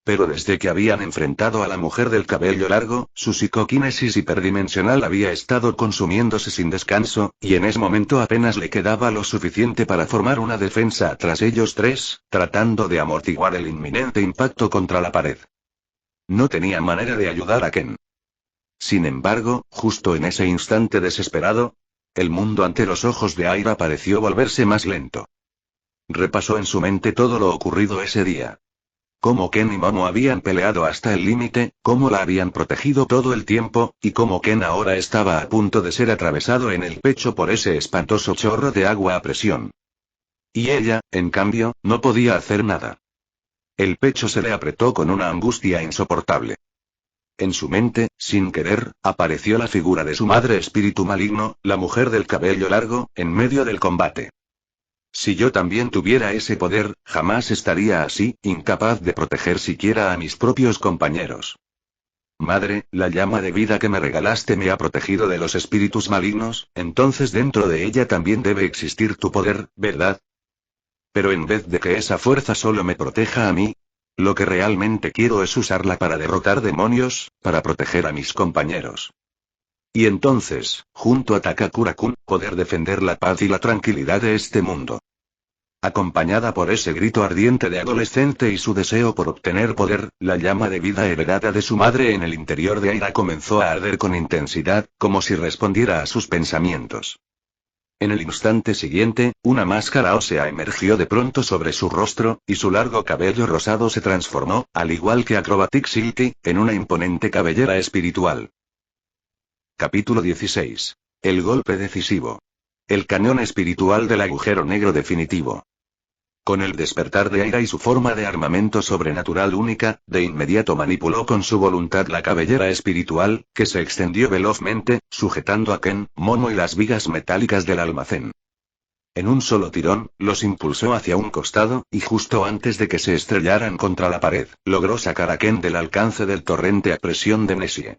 Pero desde que habían enfrentado a la mujer del cabello largo, su psicoquinesis hiperdimensional había estado consumiéndose sin descanso, y en ese momento apenas le quedaba lo suficiente para formar una defensa tras ellos tres, tratando de amortiguar el inminente impacto contra la pared. No tenía manera de ayudar a Ken. Sin embargo, justo en ese instante desesperado, el mundo ante los ojos de Aira pareció volverse más lento. Repasó en su mente todo lo ocurrido ese día. Cómo Ken y Momo habían peleado hasta el límite, cómo la habían protegido todo el tiempo, y cómo Ken ahora estaba a punto de ser atravesado en el pecho por ese espantoso chorro de agua a presión. Y ella, en cambio, no podía hacer nada. El pecho se le apretó con una angustia insoportable. En su mente, sin querer, apareció la figura de su madre espíritu maligno, la mujer del cabello largo, en medio del combate. Si yo también tuviera ese poder, jamás estaría así, incapaz de proteger siquiera a mis propios compañeros. Madre, la llama de vida que me regalaste me ha protegido de los espíritus malignos, entonces dentro de ella también debe existir tu poder, ¿verdad? Pero en vez de que esa fuerza solo me proteja a mí, lo que realmente quiero es usarla para derrotar demonios, para proteger a mis compañeros. Y entonces, junto a Takakura-kun, poder defender la paz y la tranquilidad de este mundo. Acompañada por ese grito ardiente de adolescente y su deseo por obtener poder, la llama de vida heredada de su madre en el interior de Aira comenzó a arder con intensidad, como si respondiera a sus pensamientos. En el instante siguiente, una máscara ósea emergió de pronto sobre su rostro, y su largo cabello rosado se transformó, al igual que Acrobatic Silky, en una imponente cabellera espiritual. Capítulo 16. El golpe decisivo. El cañón espiritual del agujero negro definitivo. Con el despertar de Aira y su forma de armamento sobrenatural única, de inmediato manipuló con su voluntad la cabellera espiritual, que se extendió velozmente, sujetando a Ken, Momo y las vigas metálicas del almacén. En un solo tirón, los impulsó hacia un costado, y justo antes de que se estrellaran contra la pared, logró sacar a Ken del alcance del torrente a presión de Nessie.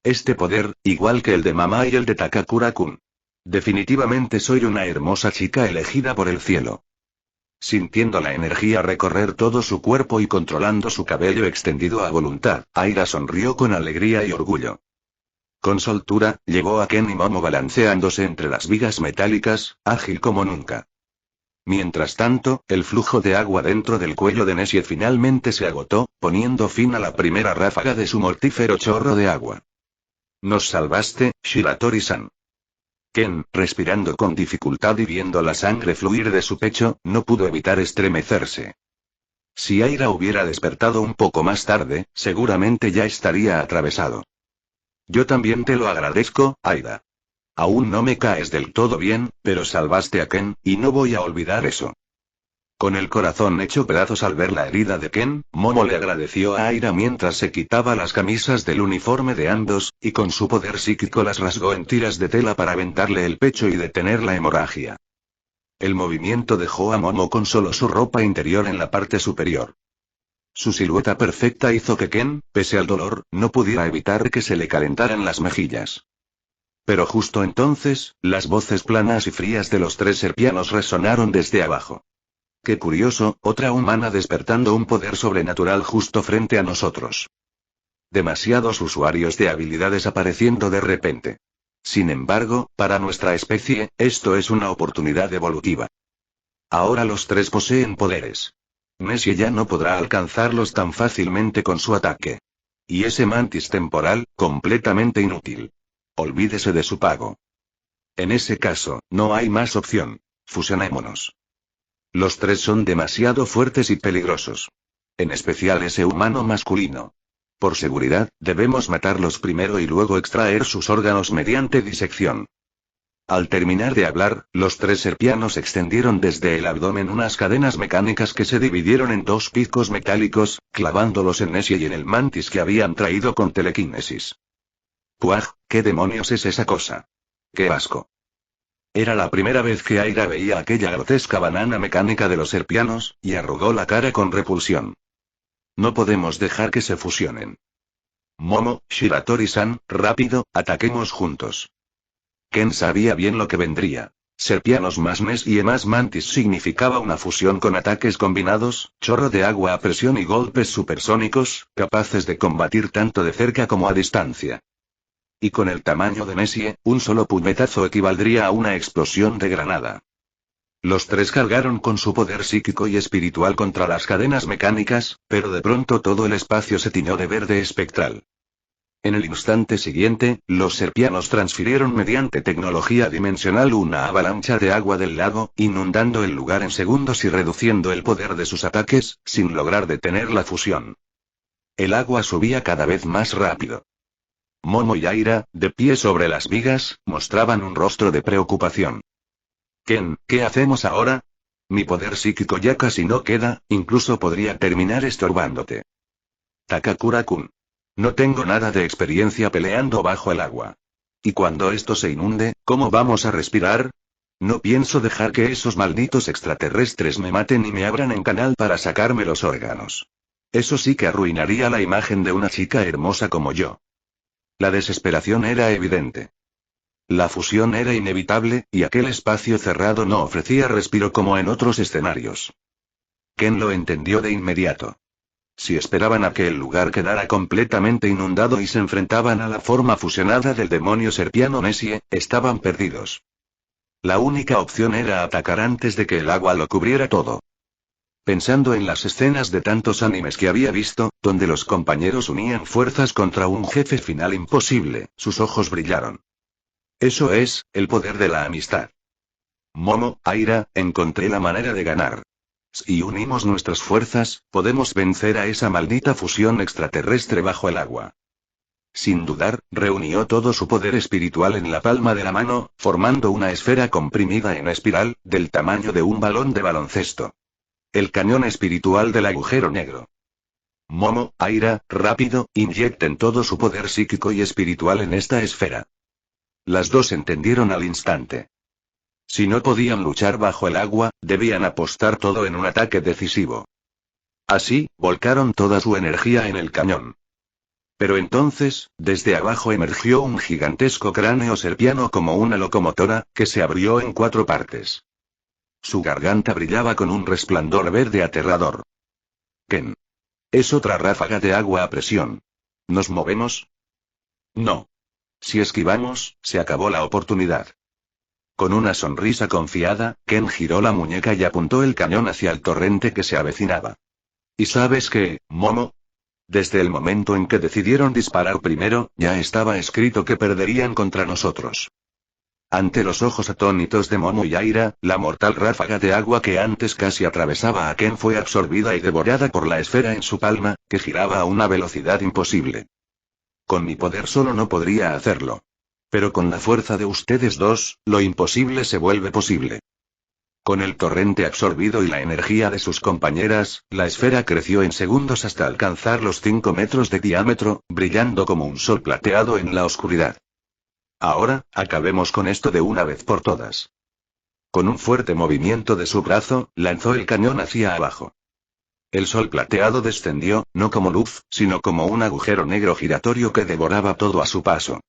Este poder, igual que el de mamá y el de Takakura-kun. Definitivamente soy una hermosa chica elegida por el cielo. Sintiendo la energía recorrer todo su cuerpo y controlando su cabello extendido a voluntad, Aira sonrió con alegría y orgullo. Con soltura, llevó a Ken y Momo balanceándose entre las vigas metálicas, ágil como nunca. Mientras tanto, el flujo de agua dentro del cuello de Nessie finalmente se agotó, poniendo fin a la primera ráfaga de su mortífero chorro de agua. Nos salvaste, Shiratori-san. Ken, respirando con dificultad y viendo la sangre fluir de su pecho, no pudo evitar estremecerse. Si Aira hubiera despertado un poco más tarde, seguramente ya estaría atravesado. Yo también te lo agradezco, Aira. Aún no me caes del todo bien, pero salvaste a Ken, y no voy a olvidar eso. Con el corazón hecho pedazos al ver la herida de Ken, Momo le agradeció a Aira mientras se quitaba las camisas del uniforme de ambos, y con su poder psíquico las rasgó en tiras de tela para vendarle el pecho y detener la hemorragia. El movimiento dejó a Momo con solo su ropa interior en la parte superior. Su silueta perfecta hizo que Ken, pese al dolor, no pudiera evitar que se le calentaran las mejillas. Pero justo entonces, las voces planas y frías de los tres serpianos resonaron desde abajo. Qué curioso, otra humana despertando un poder sobrenatural justo frente a nosotros. Demasiados usuarios de habilidades apareciendo de repente. Sin embargo, para nuestra especie, esto es una oportunidad evolutiva. Ahora los tres poseen poderes. Nessie ya no podrá alcanzarlos tan fácilmente con su ataque. Y ese mantis temporal, completamente inútil. Olvídese de su pago. En ese caso, no hay más opción. Fusionémonos. Los tres son demasiado fuertes y peligrosos. En especial ese humano masculino. Por seguridad, debemos matarlos primero y luego extraer sus órganos mediante disección. Al terminar de hablar, los tres serpianos extendieron desde el abdomen unas cadenas mecánicas que se dividieron en dos picos metálicos, clavándolos en Nessie y en el mantis que habían traído con telequinesis. ¡Puaj! ¿Qué demonios es esa cosa? ¡Qué asco! Era la primera vez que Aira veía aquella grotesca banana mecánica de los serpianos, y arrugó la cara con repulsión. No podemos dejar que se fusionen. Momo, Shiratori-san, rápido, ataquemos juntos. Ken sabía bien lo que vendría. Serpianos más Nessie y más mantis significaba una fusión con ataques combinados, chorro de agua a presión y golpes supersónicos, capaces de combatir tanto de cerca como a distancia. Y con el tamaño de Nessie, un solo puñetazo equivaldría a una explosión de granada. Los tres cargaron con su poder psíquico y espiritual contra las cadenas mecánicas, pero de pronto todo el espacio se tiñó de verde espectral. En el instante siguiente, los serpianos transfirieron mediante tecnología dimensional una avalancha de agua del lago, inundando el lugar en segundos y reduciendo el poder de sus ataques, sin lograr detener la fusión. El agua subía cada vez más rápido. Momo y Aira, de pie sobre las vigas, mostraban un rostro de preocupación. Ken, ¿qué hacemos ahora? Mi poder psíquico ya casi no queda, incluso podría terminar estorbándote. Takakura-kun. No tengo nada de experiencia peleando bajo el agua. Y cuando esto se inunde, ¿cómo vamos a respirar? No pienso dejar que esos malditos extraterrestres me maten y me abran en canal para sacarme los órganos. Eso sí que arruinaría la imagen de una chica hermosa como yo. La desesperación era evidente. La fusión era inevitable, y aquel espacio cerrado no ofrecía respiro como en otros escenarios. Ken lo entendió de inmediato. Si esperaban a que el lugar quedara completamente inundado y se enfrentaban a la forma fusionada del demonio serpiano Nessie, estaban perdidos. La única opción era atacar antes de que el agua lo cubriera todo. Pensando en las escenas de tantos animes que había visto, donde los compañeros unían fuerzas contra un jefe final imposible, sus ojos brillaron. Eso es, el poder de la amistad. Momo, Aira, encontré la manera de ganar. Si unimos nuestras fuerzas, podemos vencer a esa maldita fusión extraterrestre bajo el agua. Sin dudar, reunió todo su poder espiritual en la palma de la mano, formando una esfera comprimida en espiral, del tamaño de un balón de baloncesto. El cañón espiritual del agujero negro. Momo, Aira, rápido, inyecten todo su poder psíquico y espiritual en esta esfera. Las dos entendieron al instante. Si no podían luchar bajo el agua, debían apostar todo en un ataque decisivo. Así, volcaron toda su energía en el cañón. Pero entonces, desde abajo emergió un gigantesco cráneo serpiano como una locomotora, que se abrió en 4 partes. Su garganta brillaba con un resplandor verde aterrador. Ken. Es otra ráfaga de agua a presión. ¿Nos movemos? No. Si esquivamos, se acabó la oportunidad. Con una sonrisa confiada, Ken giró la muñeca y apuntó el cañón hacia el torrente que se avecinaba. ¿Y sabes qué, Momo? Desde el momento en que decidieron disparar primero, ya estaba escrito que perderían contra nosotros. Ante los ojos atónitos de Momo y Aira, la mortal ráfaga de agua que antes casi atravesaba a Ken fue absorbida y devorada por la esfera en su palma, que giraba a una velocidad imposible. Con mi poder solo no podría hacerlo. Pero con la fuerza de ustedes dos, lo imposible se vuelve posible. Con el torrente absorbido y la energía de sus compañeras, la esfera creció en segundos hasta alcanzar los 5 metros de diámetro, brillando como un sol plateado en la oscuridad. Ahora, acabemos con esto de una vez por todas. Con un fuerte movimiento de su brazo, lanzó el cañón hacia abajo. El sol plateado descendió, no como luz, sino como un agujero negro giratorio que devoraba todo a su paso.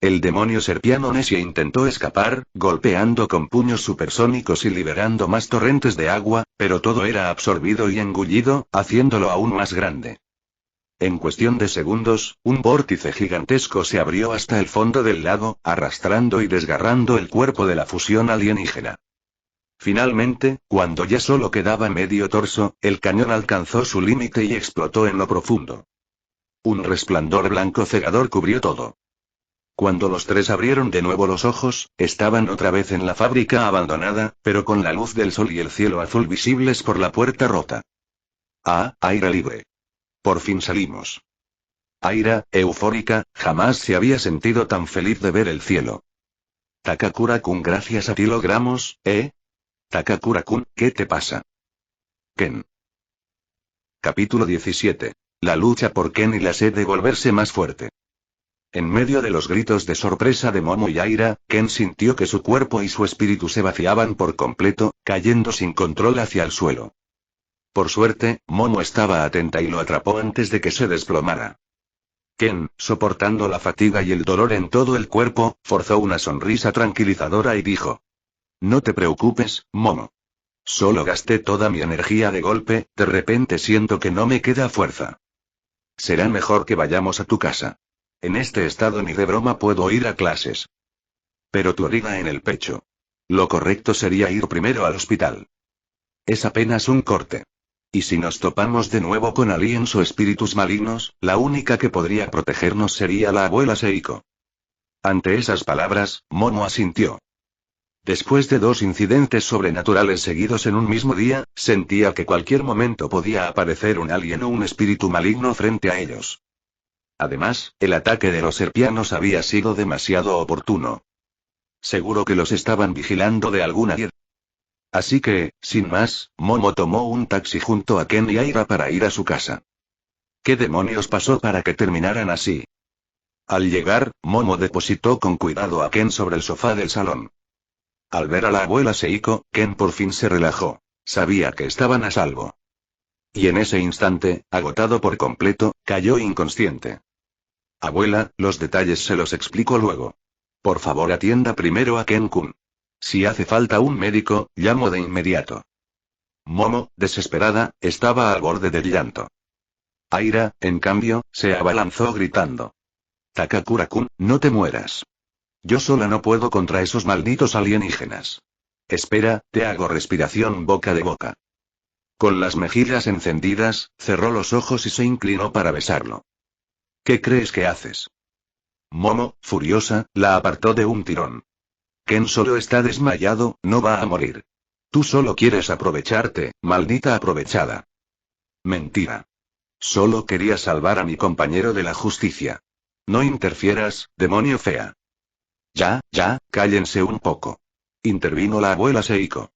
El demonio serpiano Nessie intentó escapar, golpeando con puños supersónicos y liberando más torrentes de agua, pero todo era absorbido y engullido, haciéndolo aún más grande. En cuestión de segundos, un vórtice gigantesco se abrió hasta el fondo del lago, arrastrando y desgarrando el cuerpo de la fusión alienígena. Finalmente, cuando ya solo quedaba medio torso, el cañón alcanzó su límite y explotó en lo profundo. Un resplandor blanco cegador cubrió todo. Cuando los tres abrieron de nuevo los ojos, estaban otra vez en la fábrica abandonada, pero con la luz del sol y el cielo azul visibles por la puerta rota. Ah, aire libre. Por fin salimos. Aira, eufórica, jamás se había sentido tan feliz de ver el cielo. Takakura-kun, gracias a ti logramos, ¿eh? Takakura-kun, ¿qué te pasa? Ken. Capítulo 17. La lucha por Ken y la sed de volverse más fuerte. En medio de los gritos de sorpresa de Momo y Aira, Ken sintió que su cuerpo y su espíritu se vaciaban por completo, cayendo sin control hacia el suelo. Por suerte, Momo estaba atenta y lo atrapó antes de que se desplomara. Ken, soportando la fatiga y el dolor en todo el cuerpo, forzó una sonrisa tranquilizadora y dijo: No te preocupes, Momo. Solo gasté toda mi energía de golpe, de repente siento que no me queda fuerza. Será mejor que vayamos a tu casa. En este estado ni de broma puedo ir a clases. Pero tu herida en el pecho. Lo correcto sería ir primero al hospital. Es apenas un corte. Y si nos topamos de nuevo con aliens o espíritus malignos, la única que podría protegernos sería la abuela Seiko. Ante esas palabras, Momo asintió. Después de 2 incidentes sobrenaturales seguidos en un mismo día, sentía que cualquier momento podía aparecer un alien o un espíritu maligno frente a ellos. Además, el ataque de los serpianos había sido demasiado oportuno. Seguro que los estaban vigilando de alguna manera. Así que, sin más, Momo tomó un taxi junto a Ken y Aira para ir a su casa. ¿Qué demonios pasó para que terminaran así? Al llegar, Momo depositó con cuidado a Ken sobre el sofá del salón. Al ver a la abuela Seiko, Ken por fin se relajó. Sabía que estaban a salvo. Y en ese instante, agotado por completo, cayó inconsciente. Abuela, los detalles se los explico luego. Por favor, atienda primero a Ken-kun. Si hace falta un médico, llamo de inmediato. Momo, desesperada, estaba al borde del llanto. Aira, en cambio, se abalanzó gritando. Takakura-kun, no te mueras. Yo sola no puedo contra esos malditos alienígenas. Espera, te hago respiración boca de boca. Con las mejillas encendidas, cerró los ojos y se inclinó para besarlo. ¿Qué crees que haces? Momo, furiosa, la apartó de un tirón. Ken solo está desmayado, no va a morir. Tú solo quieres aprovecharte, maldita aprovechada. Mentira. Solo quería salvar a mi compañero de la justicia. No interfieras, demonio fea. Ya, cállense un poco. Intervino la abuela Seiko.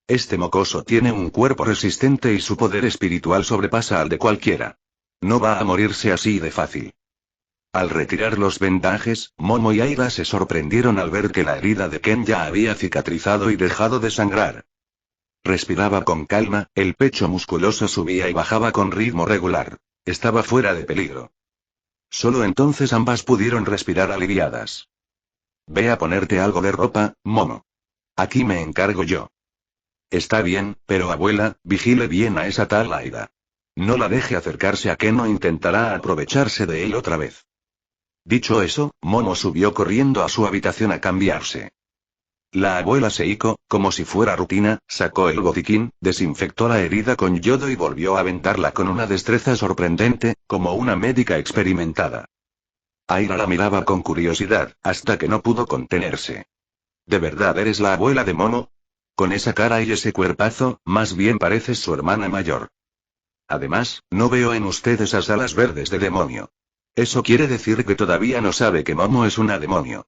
Este mocoso tiene un cuerpo resistente y su poder espiritual sobrepasa al de cualquiera. No va a morirse así de fácil. Al retirar los vendajes, Momo y Aira se sorprendieron al ver que la herida de Ken ya había cicatrizado y dejado de sangrar. Respiraba con calma, el pecho musculoso subía y bajaba con ritmo regular. Estaba fuera de peligro. Solo entonces ambas pudieron respirar aliviadas. Ve a ponerte algo de ropa, Momo. Aquí me encargo yo. Está bien, pero abuela, vigile bien a esa tal Aira. No la deje acercarse a Ken o intentará aprovecharse de él otra vez. Dicho eso, Momo subió corriendo a su habitación a cambiarse. La abuela Seiko, como si fuera rutina, sacó el botiquín, desinfectó la herida con yodo y volvió a vendarla con una destreza sorprendente, como una médica experimentada. Aira la miraba con curiosidad, hasta que no pudo contenerse. ¿De verdad eres la abuela de Momo? Con esa cara y ese cuerpazo, más bien pareces su hermana mayor. Además, no veo en usted esas alas verdes de demonio. Eso quiere decir que todavía no sabe que Momo es una demonio.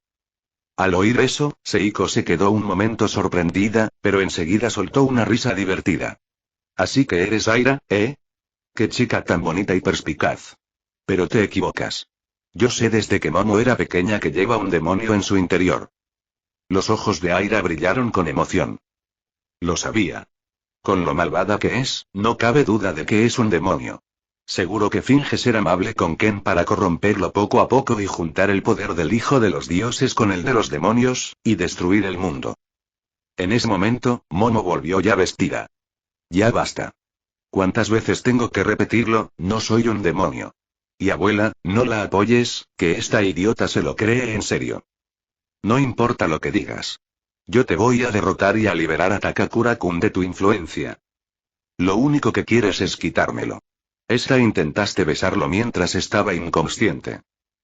Al oír eso, Seiko se quedó un momento sorprendida, pero enseguida soltó una risa divertida. Así que eres Aira, ¿eh? Qué chica tan bonita y perspicaz. Pero te equivocas. Yo sé desde que Momo era pequeña que lleva un demonio en su interior. Los ojos de Aira brillaron con emoción. Lo sabía. Con lo malvada que es, no cabe duda de que es un demonio. Seguro que finge ser amable con Ken para corromperlo poco a poco y juntar el poder del hijo de los dioses con el de los demonios, y destruir el mundo. En ese momento, Momo volvió ya vestida. Ya basta. ¿Cuántas veces tengo que repetirlo? No soy un demonio. Y abuela, no la apoyes, que esta idiota se lo cree en serio. No importa lo que digas. Yo te voy a derrotar y a liberar a Takakura-kun de tu influencia. Lo único que quieres es quitármelo. Intentaste besarlo mientras estaba inconsciente.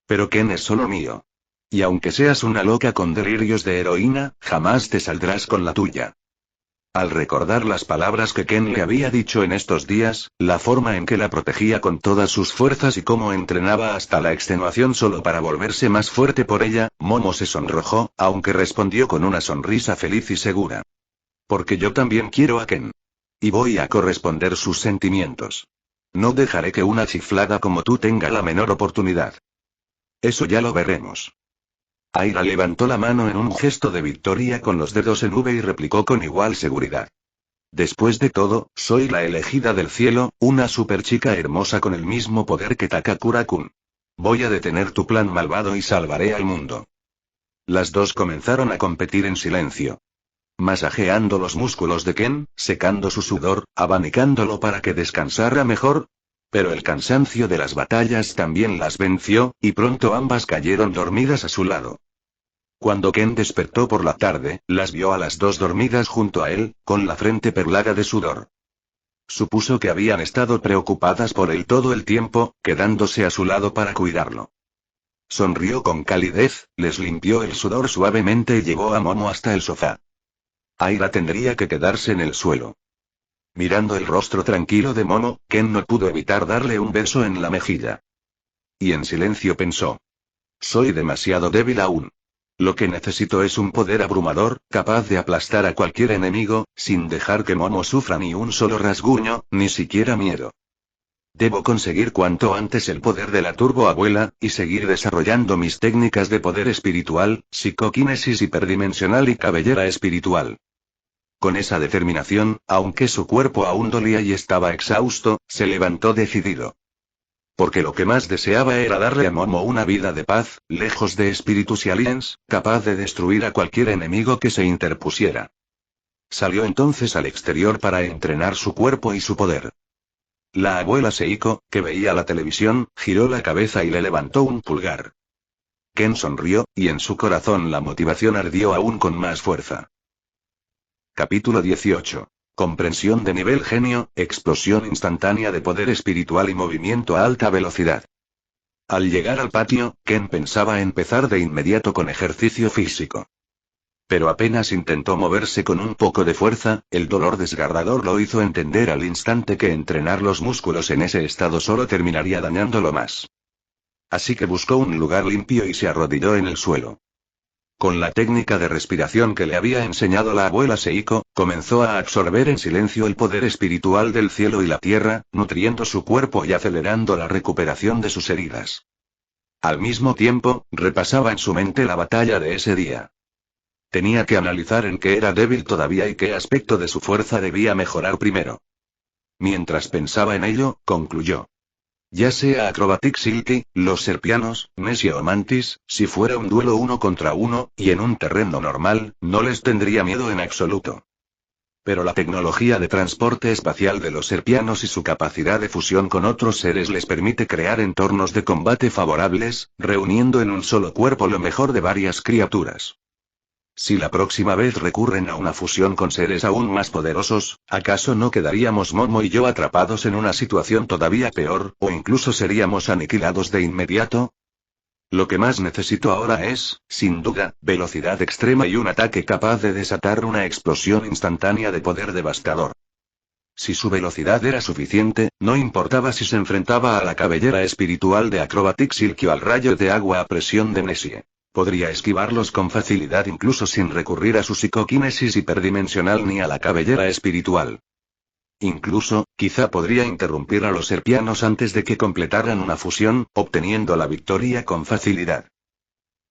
Pero Ken es solo mío. Y aunque seas una loca con delirios de heroína, jamás te saldrás con la tuya. Al recordar las palabras que Ken le había dicho en estos días, la forma en que la protegía con todas sus fuerzas y cómo entrenaba hasta la extenuación solo para volverse más fuerte por ella, Momo se sonrojó, aunque respondió con una sonrisa feliz y segura. Porque yo también quiero a Ken. Y voy a corresponder sus sentimientos. No dejaré que una chiflada como tú tenga la menor oportunidad. Eso ya lo veremos. Aira levantó la mano en un gesto de victoria con los dedos en V y replicó con igual seguridad. Después de todo, soy la elegida del cielo, una superchica hermosa con el mismo poder que Takakura-kun. Voy a detener tu plan malvado y salvaré al mundo. Las dos comenzaron a competir en silencio. Masajeando los músculos de Ken, secando su sudor, abanicándolo para que descansara mejor. Pero el cansancio de las batallas también las venció, y pronto ambas cayeron dormidas a su lado. Cuando Ken despertó por la tarde, las vio a las dos dormidas junto a él, con la frente perlada de sudor. Supuso que habían estado preocupadas por él todo el tiempo, quedándose a su lado para cuidarlo. Sonrió con calidez, les limpió el sudor suavemente y llevó a Momo hasta el sofá. Aira tendría que quedarse en el suelo. Mirando el rostro tranquilo de Momo, Ken no pudo evitar darle un beso en la mejilla. Y en silencio pensó. Soy demasiado débil aún. Lo que necesito es un poder abrumador, capaz de aplastar a cualquier enemigo, sin dejar que Momo sufra ni un solo rasguño, ni siquiera miedo. Debo conseguir cuanto antes el poder de la Turbo Abuela, y seguir desarrollando mis técnicas de poder espiritual, psicoquinesis hiperdimensional y cabellera espiritual. Con esa determinación, aunque su cuerpo aún dolía y estaba exhausto, se levantó decidido. Porque lo que más deseaba era darle a Momo una vida de paz, lejos de espíritus y aliens, capaz de destruir a cualquier enemigo que se interpusiera. Salió entonces al exterior para entrenar su cuerpo y su poder. La abuela Seiko, que veía la televisión, giró la cabeza y le levantó un pulgar. Ken sonrió, y en su corazón la motivación ardió aún con más fuerza. Capítulo 18. Comprensión de nivel genio, explosión instantánea de poder espiritual y movimiento a alta velocidad. Al llegar al patio, Ken pensaba empezar de inmediato con ejercicio físico. Pero apenas intentó moverse con un poco de fuerza, el dolor desgarrador lo hizo entender al instante que entrenar los músculos en ese estado solo terminaría dañándolo más. Así que buscó un lugar limpio y se arrodilló en el suelo. Con la técnica de respiración que le había enseñado la abuela Seiko, comenzó a absorber en silencio el poder espiritual del cielo y la tierra, nutriendo su cuerpo y acelerando la recuperación de sus heridas. Al mismo tiempo, repasaba en su mente la batalla de ese día. Tenía que analizar en qué era débil todavía y qué aspecto de su fuerza debía mejorar primero. Mientras pensaba en ello, concluyó. Ya sea Acrobatic Silky, los Serpianos, Nesie o Mantis, si fuera un duelo 1 contra 1, y en un terreno normal, no les tendría miedo en absoluto. Pero la tecnología de transporte espacial de los Serpianos y su capacidad de fusión con otros seres les permite crear entornos de combate favorables, reuniendo en un solo cuerpo lo mejor de varias criaturas. Si la próxima vez recurren a una fusión con seres aún más poderosos, ¿acaso no quedaríamos Momo y yo atrapados en una situación todavía peor, o incluso seríamos aniquilados de inmediato? Lo que más necesito ahora es, sin duda, velocidad extrema y un ataque capaz de desatar una explosión instantánea de poder devastador. Si su velocidad era suficiente, no importaba si se enfrentaba a la cabellera espiritual de Acrobatic Silky o al rayo de agua a presión de Nesie. Podría esquivarlos con facilidad incluso sin recurrir a su psicoquinesis hiperdimensional ni a la cabellera espiritual. Incluso, quizá podría interrumpir a los serpianos antes de que completaran una fusión, obteniendo la victoria con facilidad.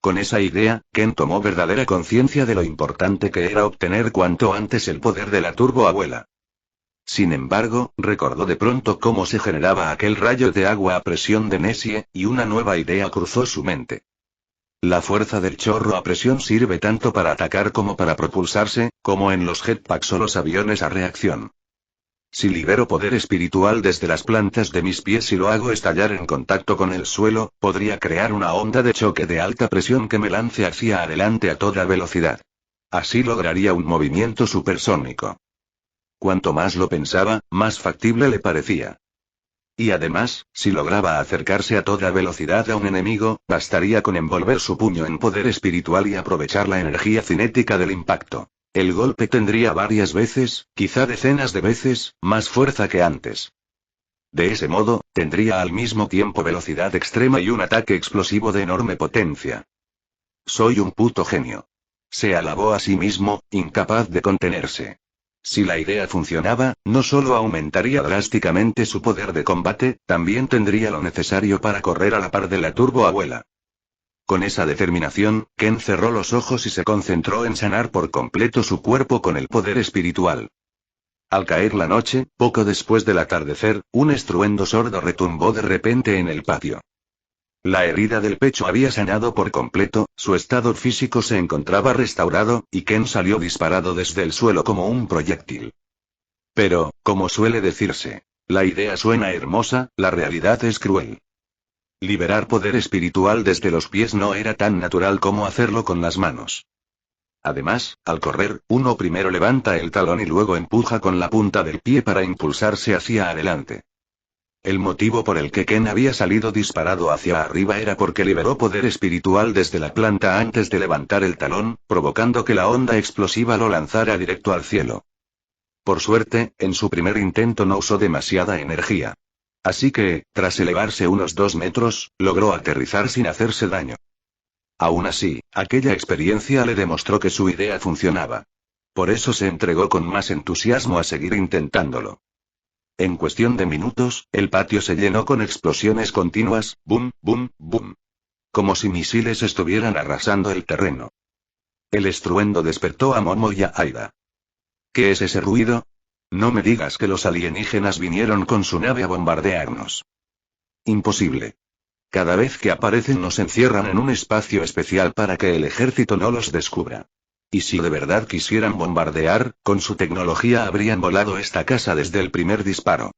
Con esa idea, Ken tomó verdadera conciencia de lo importante que era obtener cuanto antes el poder de la Turbo Abuela. Sin embargo, recordó de pronto cómo se generaba aquel rayo de agua a presión de Nesie, y una nueva idea cruzó su mente. La fuerza del chorro a presión sirve tanto para atacar como para propulsarse, como en los jetpacks o los aviones a reacción. Si libero poder espiritual desde las plantas de mis pies y lo hago estallar en contacto con el suelo, podría crear una onda de choque de alta presión que me lance hacia adelante a toda velocidad. Así lograría un movimiento supersónico. Cuanto más lo pensaba, más factible le parecía. Y además, si lograba acercarse a toda velocidad a un enemigo, bastaría con envolver su puño en poder espiritual y aprovechar la energía cinética del impacto. El golpe tendría varias veces, quizá decenas de veces, más fuerza que antes. De ese modo, tendría al mismo tiempo velocidad extrema y un ataque explosivo de enorme potencia. Soy un puto genio. Se alabó a sí mismo, incapaz de contenerse. Si la idea funcionaba, no solo aumentaría drásticamente su poder de combate, también tendría lo necesario para correr a la par de la Turbo Abuela. Con esa determinación, Ken cerró los ojos y se concentró en sanar por completo su cuerpo con el poder espiritual. Al caer la noche, poco después del atardecer, un estruendo sordo retumbó de repente en el patio. La herida del pecho había sanado por completo, su estado físico se encontraba restaurado, y Ken salió disparado desde el suelo como un proyectil. Pero, como suele decirse, la idea suena hermosa, la realidad es cruel. Liberar poder espiritual desde los pies no era tan natural como hacerlo con las manos. Además, al correr, uno primero levanta el talón y luego empuja con la punta del pie para impulsarse hacia adelante. El motivo por el que Ken había salido disparado hacia arriba era porque liberó poder espiritual desde la planta antes de levantar el talón, provocando que la onda explosiva lo lanzara directo al cielo. Por suerte, en su primer intento no usó demasiada energía. Así que, tras elevarse unos 2 metros, logró aterrizar sin hacerse daño. Aún así, aquella experiencia le demostró que su idea funcionaba. Por eso se entregó con más entusiasmo a seguir intentándolo. En cuestión de minutos, el patio se llenó con explosiones continuas, boom, boom, boom. Como si misiles estuvieran arrasando el terreno. El estruendo despertó a Momo y a Aira. ¿Qué es ese ruido? No me digas que los alienígenas vinieron con su nave a bombardearnos. Imposible. Cada vez que aparecen nos encierran en un espacio especial para que el ejército no los descubra. Y si de verdad quisieran bombardear, con su tecnología habrían volado esta casa desde el primer disparo.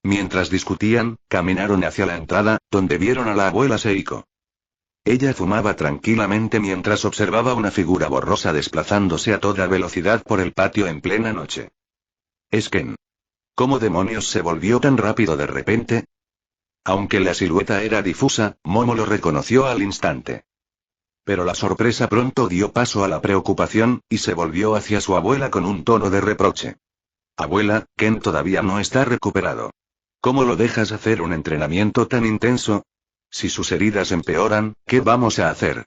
Mientras discutían, caminaron hacia la entrada, donde vieron a la abuela Seiko. Ella fumaba tranquilamente mientras observaba una figura borrosa desplazándose a toda velocidad por el patio en plena noche. Es Ken. ¿Cómo demonios se volvió tan rápido de repente? Aunque la silueta era difusa, Momo lo reconoció al instante. Pero la sorpresa pronto dio paso a la preocupación, y se volvió hacia su abuela con un tono de reproche. Abuela, Ken todavía no está recuperado. ¿Cómo lo dejas hacer un entrenamiento tan intenso? Si sus heridas empeoran, ¿qué vamos a hacer?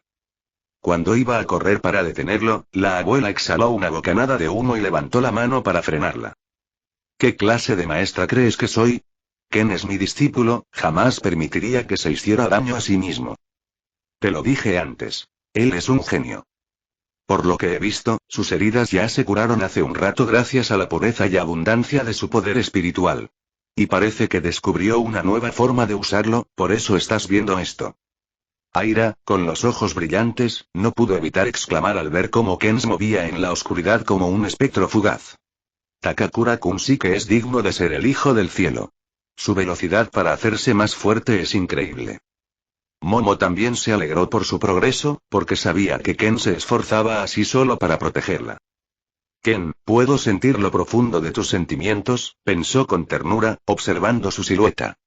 Cuando iba a correr para detenerlo, la abuela exhaló una bocanada de humo y levantó la mano para frenarla. ¿Qué clase de maestra crees que soy? Ken es mi discípulo, jamás permitiría que se hiciera daño a sí mismo. Te lo dije antes. Él es un genio. Por lo que he visto, sus heridas ya se curaron hace un rato gracias a la pureza y abundancia de su poder espiritual. Y parece que descubrió una nueva forma de usarlo, por eso estás viendo esto. Aira, con los ojos brillantes, no pudo evitar exclamar al ver cómo Ken se movía en la oscuridad como un espectro fugaz. Takakura-kun sí que es digno de ser el hijo del cielo. Su velocidad para hacerse más fuerte es increíble. Momo también se alegró por su progreso, porque sabía que Ken se esforzaba así solo para protegerla. Ken, puedo sentir lo profundo de tus sentimientos, pensó con ternura, observando su silueta.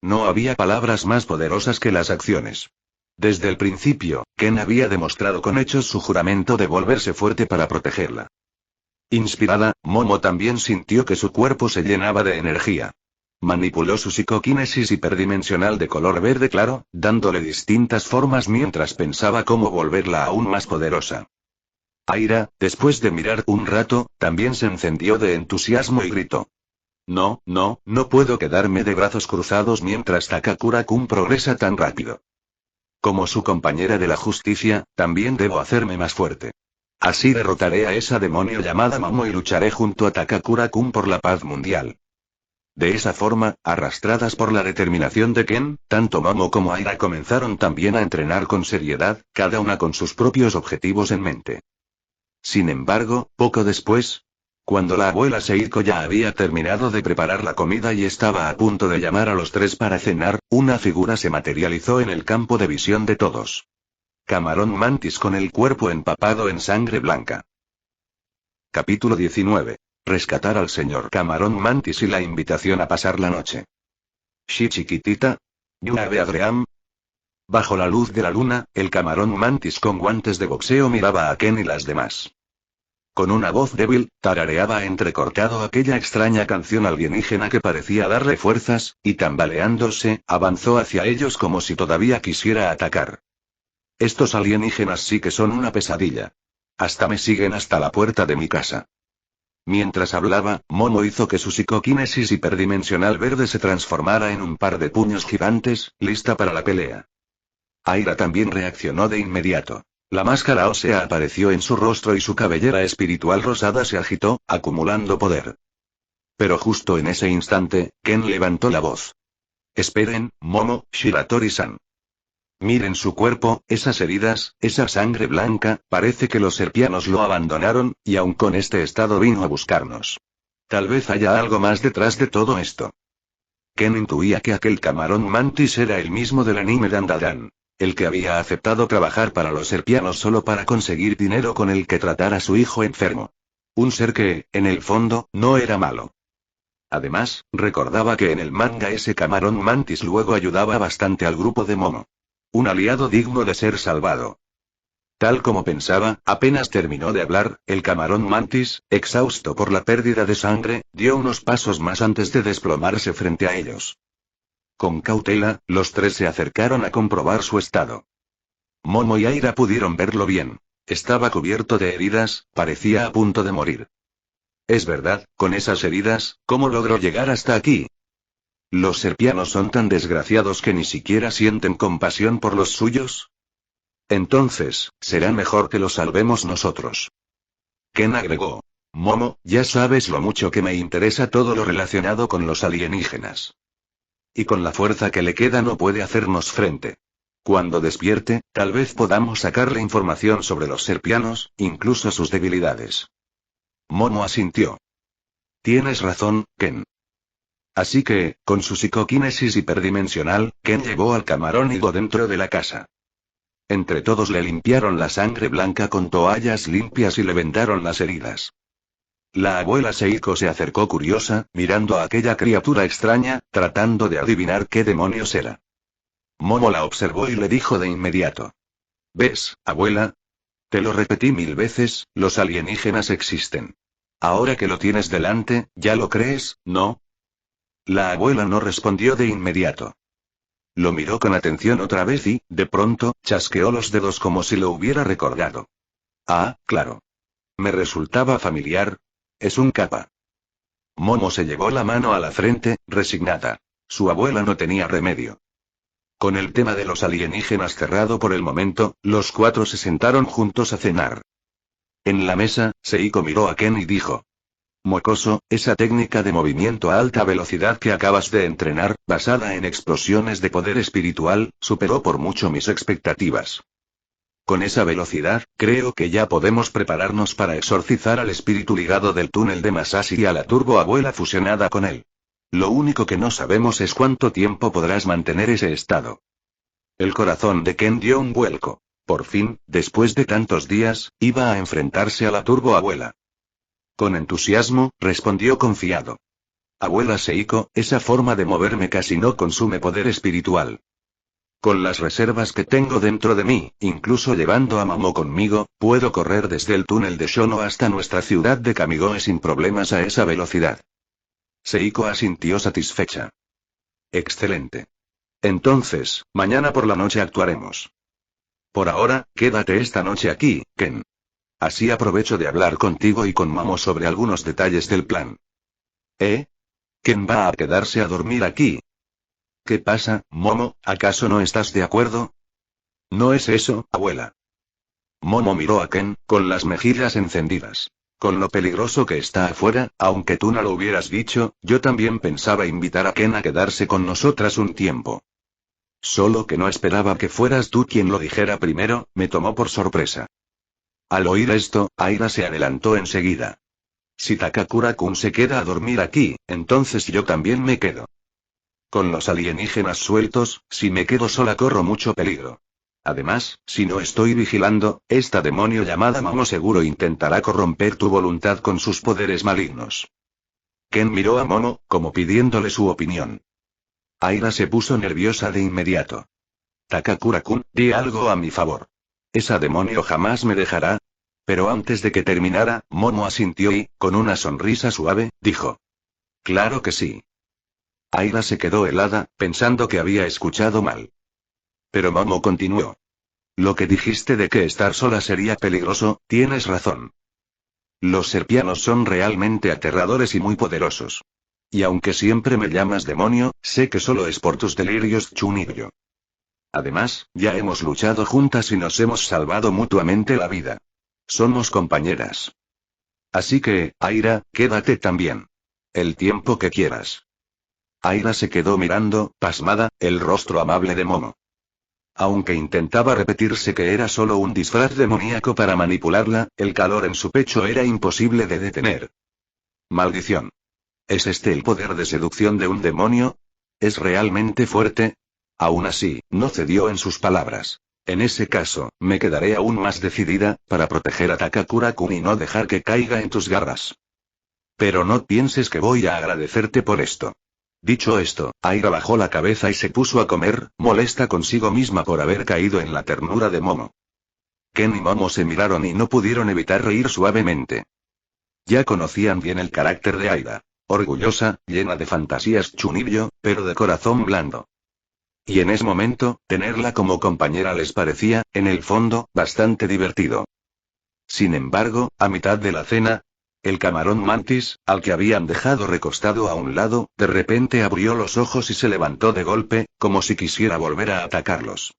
No había palabras más poderosas que las acciones. Desde el principio, Ken había demostrado con hechos su juramento de volverse fuerte para protegerla. Inspirada, Momo también sintió que su cuerpo se llenaba de energía. Manipuló su psicoquinesis hiperdimensional de color verde claro, dándole distintas formas mientras pensaba cómo volverla aún más poderosa. Aira, después de mirar un rato, también se encendió de entusiasmo y gritó. No, no, no puedo quedarme de brazos cruzados mientras Takakura-kun progresa tan rápido. Como su compañera de la justicia, también debo hacerme más fuerte. Así derrotaré a esa demonio llamada Momo y lucharé junto a Takakura-kun por la paz mundial. De esa forma, arrastradas por la determinación de Ken, tanto Momo como Aira comenzaron también a entrenar con seriedad, cada una con sus propios objetivos en mente. Sin embargo, poco después, cuando la abuela Seiko ya había terminado de preparar la comida y estaba a punto de llamar a los tres para cenar, una figura se materializó en el campo de visión de todos. Camarón mantis con el cuerpo empapado en sangre blanca. Capítulo 19. Rescatar al señor Camarón Mantis y la invitación a pasar la noche. Shi chiquitita. Yunabe Adream. Bajo la luz de la luna, el Camarón Mantis con guantes de boxeo miraba a Ken y las demás. Con una voz débil, tarareaba entrecortado aquella extraña canción alienígena que parecía darle fuerzas, y tambaleándose, avanzó hacia ellos como si todavía quisiera atacar. Estos alienígenas sí que son una pesadilla. Hasta me siguen hasta la puerta de mi casa. Mientras hablaba, Momo hizo que su psicoquinesis hiperdimensional verde se transformara en un par de puños gigantes, lista para la pelea. Aira también reaccionó de inmediato. La máscara ósea apareció en su rostro y su cabellera espiritual rosada se agitó, acumulando poder. Pero justo en ese instante, Ken levantó la voz. Esperen, Momo, Shiratori-san. Miren su cuerpo, esas heridas, esa sangre blanca, parece que los serpianos lo abandonaron, y aun con este estado vino a buscarnos. Tal vez haya algo más detrás de todo esto. Ken intuía que aquel Camarón Mantis era el mismo del anime Dandadan. El que había aceptado trabajar para los serpianos solo para conseguir dinero con el que tratar a su hijo enfermo. Un ser que, en el fondo, no era malo. Además, recordaba que en el manga ese camarón mantis luego ayudaba bastante al grupo de Momo. Un aliado digno de ser salvado. Tal como pensaba, apenas terminó de hablar, el camarón mantis, exhausto por la pérdida de sangre, dio unos pasos más antes de desplomarse frente a ellos. Con cautela, los tres se acercaron a comprobar su estado. Momo y Aira pudieron verlo bien. Estaba cubierto de heridas, parecía a punto de morir. Es verdad, con esas heridas, ¿cómo logró llegar hasta aquí? ¿Los serpianos son tan desgraciados que ni siquiera sienten compasión por los suyos? Entonces, será mejor que lo salvemos nosotros. Ken agregó. Momo, ya sabes lo mucho que me interesa todo lo relacionado con los alienígenas. Y con la fuerza que le queda no puede hacernos frente. Cuando despierte, tal vez podamos sacarle información sobre los serpianos, incluso sus debilidades. Momo asintió. Tienes razón, Ken. Así que, con su psicoquinesis hiperdimensional, Ken llevó al camarónigo dentro de la casa. Entre todos le limpiaron la sangre blanca con toallas limpias y le vendaron las heridas. La abuela Seiko se acercó curiosa, mirando a aquella criatura extraña, tratando de adivinar qué demonios era. Momo la observó y le dijo de inmediato. ¿Ves, abuela? Te lo repetí 1000 veces, los alienígenas existen. Ahora que lo tienes delante, ¿ya lo crees, no? La abuela no respondió de inmediato. Lo miró con atención otra vez y, de pronto, chasqueó los dedos como si lo hubiera recordado. Ah, claro. Me resultaba familiar. Es un kappa. Momo se llevó la mano a la frente, resignada. Su abuela no tenía remedio. Con el tema de los alienígenas cerrado por el momento, los cuatro se sentaron juntos a cenar. En la mesa, Seiko miró a Ken y dijo. Mocoso, esa técnica de movimiento a alta velocidad que acabas de entrenar, basada en explosiones de poder espiritual, superó por mucho mis expectativas. Con esa velocidad, creo que ya podemos prepararnos para exorcizar al espíritu ligado del túnel de Masashi y a la turboabuela fusionada con él. Lo único que no sabemos es cuánto tiempo podrás mantener ese estado. El corazón de Ken dio un vuelco. Por fin, después de tantos días, iba a enfrentarse a la turboabuela. Con entusiasmo, respondió confiado. Abuela Seiko, esa forma de moverme casi no consume poder espiritual. Con las reservas que tengo dentro de mí, incluso llevando a Momo conmigo, puedo correr desde el túnel de Shono hasta nuestra ciudad de Kamigoe sin problemas a esa velocidad. Seiko asintió satisfecha. Excelente. Entonces, mañana por la noche actuaremos. Por ahora, quédate esta noche aquí, Ken. Así aprovecho de hablar contigo y con Momo sobre algunos detalles del plan. ¿Eh? ¿Ken va a quedarse a dormir aquí? ¿Qué pasa, Momo? ¿Acaso no estás de acuerdo? No es eso, abuela. Momo miró a Ken, con las mejillas encendidas. Con lo peligroso que está afuera, aunque tú no lo hubieras dicho, yo también pensaba invitar a Ken a quedarse con nosotras un tiempo. Solo que no esperaba que fueras tú quien lo dijera primero, me tomó por sorpresa. Al oír esto, Aira se adelantó enseguida. Si Takakura-kun se queda a dormir aquí, entonces yo también me quedo. Con los alienígenas sueltos, si me quedo sola corro mucho peligro. Además, si no estoy vigilando, esta demonio llamada Momo seguro intentará corromper tu voluntad con sus poderes malignos. Ken miró a Momo, como pidiéndole su opinión. Aira se puso nerviosa de inmediato. Takakura-kun, di algo a mi favor. Esa demonio jamás me dejará. Pero antes de que terminara, Momo asintió y, con una sonrisa suave, dijo. Claro que sí. Aira se quedó helada, pensando que había escuchado mal. Pero Momo continuó. Lo que dijiste de que estar sola sería peligroso, tienes razón. Los serpianos son realmente aterradores y muy poderosos. Y aunque siempre me llamas demonio, sé que solo es por tus delirios Chunibyo. Además, ya hemos luchado juntas y nos hemos salvado mutuamente la vida. Somos compañeras. Así que, Aira, quédate también. El tiempo que quieras. Aira se quedó mirando, pasmada, el rostro amable de Momo. Aunque intentaba repetirse que era solo un disfraz demoníaco para manipularla, el calor en su pecho era imposible de detener. Maldición. ¿Es este el poder de seducción de un demonio? ¿Es realmente fuerte? Aún así, no cedió en sus palabras. En ese caso, me quedaré aún más decidida, para proteger a Takakura-kun y no dejar que caiga en tus garras. Pero no pienses que voy a agradecerte por esto. Dicho esto, Aira bajó la cabeza y se puso a comer, molesta consigo misma por haber caído en la ternura de Momo. Ken y Momo se miraron y no pudieron evitar reír suavemente. Ya conocían bien el carácter de Aira. Orgullosa, llena de fantasías chunibyo, pero de corazón blando. Y en ese momento, tenerla como compañera les parecía, en el fondo, bastante divertido. Sin embargo, a mitad de la cena, el camarón mantis, al que habían dejado recostado a un lado, de repente abrió los ojos y se levantó de golpe, como si quisiera volver a atacarlos.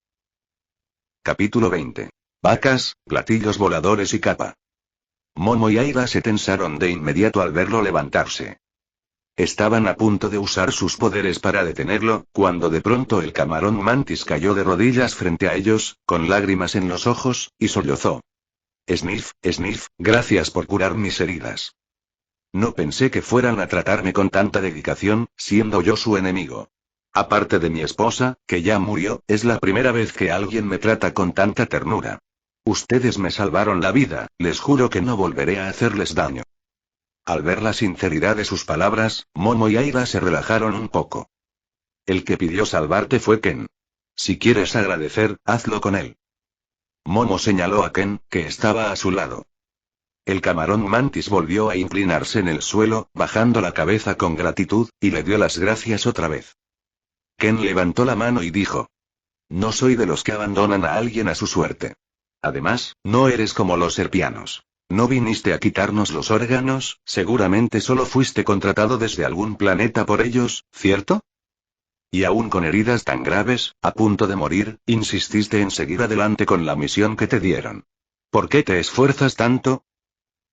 Capítulo 20. Vacas, platillos voladores y capa. Momo y Aira se tensaron de inmediato al verlo levantarse. Estaban a punto de usar sus poderes para detenerlo, cuando de pronto el camarón mantis cayó de rodillas frente a ellos, con lágrimas en los ojos, y sollozó. Sniff, Sniff, gracias por curar mis heridas. No pensé que fueran a tratarme con tanta dedicación, siendo yo su enemigo. Aparte de mi esposa, que ya murió, es la primera vez que alguien me trata con tanta ternura. Ustedes me salvaron la vida, les juro que no volveré a hacerles daño. Al ver la sinceridad de sus palabras, Momo y Aira se relajaron un poco. El que pidió salvarte fue Ken. Si quieres agradecer, hazlo con él. Momo señaló a Ken, que estaba a su lado. El camarón mantis volvió a inclinarse en el suelo, bajando la cabeza con gratitud, y le dio las gracias otra vez. Ken levantó la mano y dijo: No soy de los que abandonan a alguien a su suerte. Además, no eres como los serpianos. No viniste a quitarnos los órganos, seguramente solo fuiste contratado desde algún planeta por ellos, ¿cierto? Y aún con heridas tan graves, a punto de morir, insististe en seguir adelante con la misión que te dieron. ¿Por qué te esfuerzas tanto?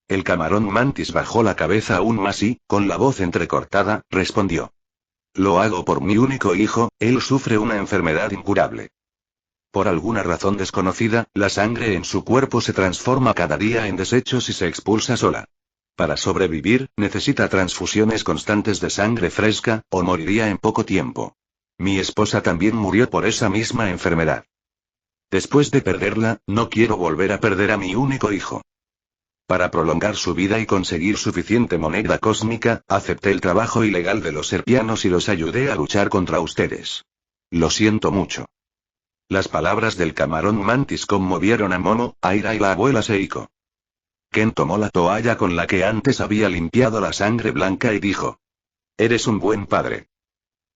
El camarón mantis bajó la cabeza aún más y, con la voz entrecortada, respondió: Lo hago por mi único hijo, él sufre una enfermedad incurable. Por alguna razón desconocida, la sangre en su cuerpo se transforma cada día en desechos y se expulsa sola. Para sobrevivir, necesita transfusiones constantes de sangre fresca, o moriría en poco tiempo. Mi esposa también murió por esa misma enfermedad. Después de perderla, no quiero volver a perder a mi único hijo. Para prolongar su vida y conseguir suficiente moneda cósmica, acepté el trabajo ilegal de los serpianos y los ayudé a luchar contra ustedes. Lo siento mucho. Las palabras del camarón mantis conmovieron a Momo, Aira y la abuela Seiko. Ken tomó la toalla con la que antes había limpiado la sangre blanca y dijo: Eres un buen padre.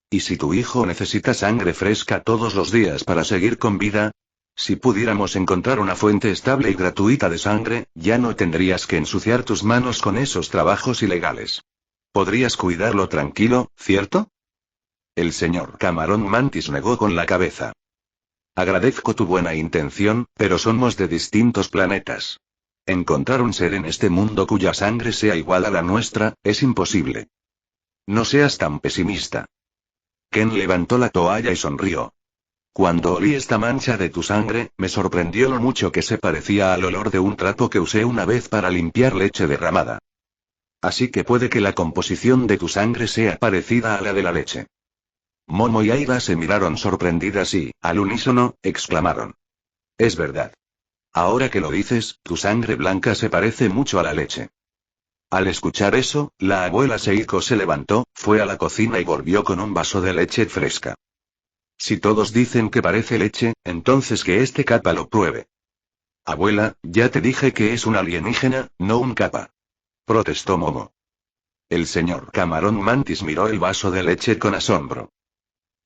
¿Y si tu hijo necesita sangre fresca todos los días para seguir con vida? Si pudiéramos encontrar una fuente estable y gratuita de sangre, ya no tendrías que ensuciar tus manos con esos trabajos ilegales. Podrías cuidarlo tranquilo, ¿cierto? El señor camarón mantis negó con la cabeza. Agradezco tu buena intención, pero somos de distintos planetas. Encontrar un ser en este mundo cuya sangre sea igual a la nuestra, es imposible. No seas tan pesimista. Ken levantó la toalla y sonrió. Cuando olí esta mancha de tu sangre, me sorprendió lo mucho que se parecía al olor de un trapo que usé una vez para limpiar leche derramada. Así que puede que la composición de tu sangre sea parecida a la de la leche. Momo y Aira se miraron sorprendidas y, al unísono, exclamaron: Es verdad. Ahora que lo dices, tu sangre blanca se parece mucho a la leche. Al escuchar eso, la abuela Seiko se levantó, fue a la cocina y volvió con un vaso de leche fresca. Si todos dicen que parece leche, entonces que este kappa lo pruebe. Abuela, ya te dije que es un alienígena, no un kappa. Protestó Momo. El señor camarón mantis miró el vaso de leche con asombro.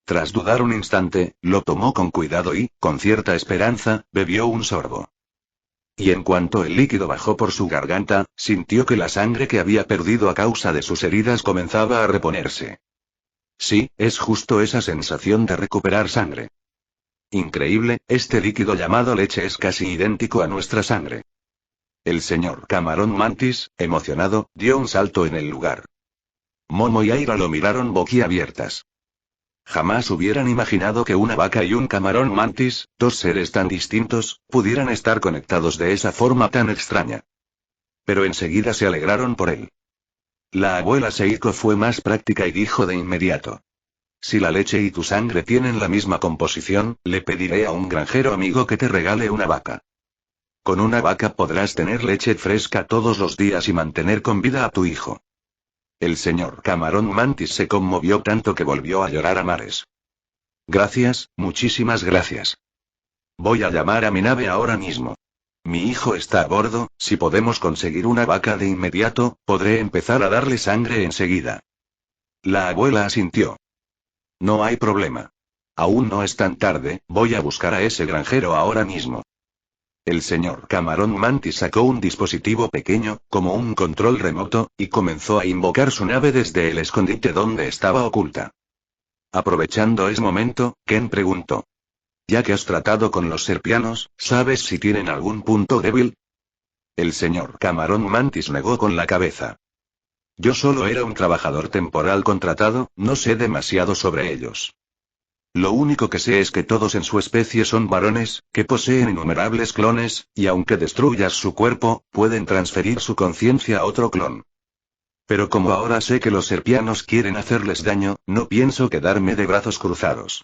Tras dudar un instante, lo tomó con cuidado y, con cierta esperanza, bebió un sorbo. Y en cuanto el líquido bajó por su garganta, sintió que la sangre que había perdido a causa de sus heridas comenzaba a reponerse. Sí, es justo esa sensación de recuperar sangre. Increíble, este líquido llamado leche es casi idéntico a nuestra sangre. El señor camarón mantis, emocionado, dio un salto en el lugar. Momo y Aira lo miraron boquiabiertas. Jamás hubieran imaginado que una vaca y un camarón mantis, dos seres tan distintos, pudieran estar conectados de esa forma tan extraña. Pero enseguida se alegraron por él. La abuela Seiko fue más práctica y dijo de inmediato: Si la leche y tu sangre tienen la misma composición, le pediré a un granjero amigo que te regale una vaca. Con una vaca podrás tener leche fresca todos los días y mantener con vida a tu hijo. El señor Camarón Mantis se conmovió tanto que volvió a llorar a mares. Gracias, muchísimas gracias. Voy a llamar a mi nave ahora mismo. Mi hijo está a bordo, si podemos conseguir una vaca de inmediato, podré empezar a darle sangre enseguida. La abuela asintió. No hay problema. Aún no es tan tarde, voy a buscar a ese granjero ahora mismo. El señor Camarón Mantis sacó un dispositivo pequeño, como un control remoto, y comenzó a invocar su nave desde el escondite donde estaba oculta. Aprovechando ese momento, Ken preguntó. Ya que has tratado con los serpianos, ¿sabes si tienen algún punto débil? El señor Camarón Mantis negó con la cabeza. Yo solo era un trabajador temporal contratado, no sé demasiado sobre ellos. Lo único que sé es que todos en su especie son varones, que poseen innumerables clones, y aunque destruyas su cuerpo, pueden transferir su conciencia a otro clon. Pero como ahora sé que los serpianos quieren hacerles daño, no pienso quedarme de brazos cruzados.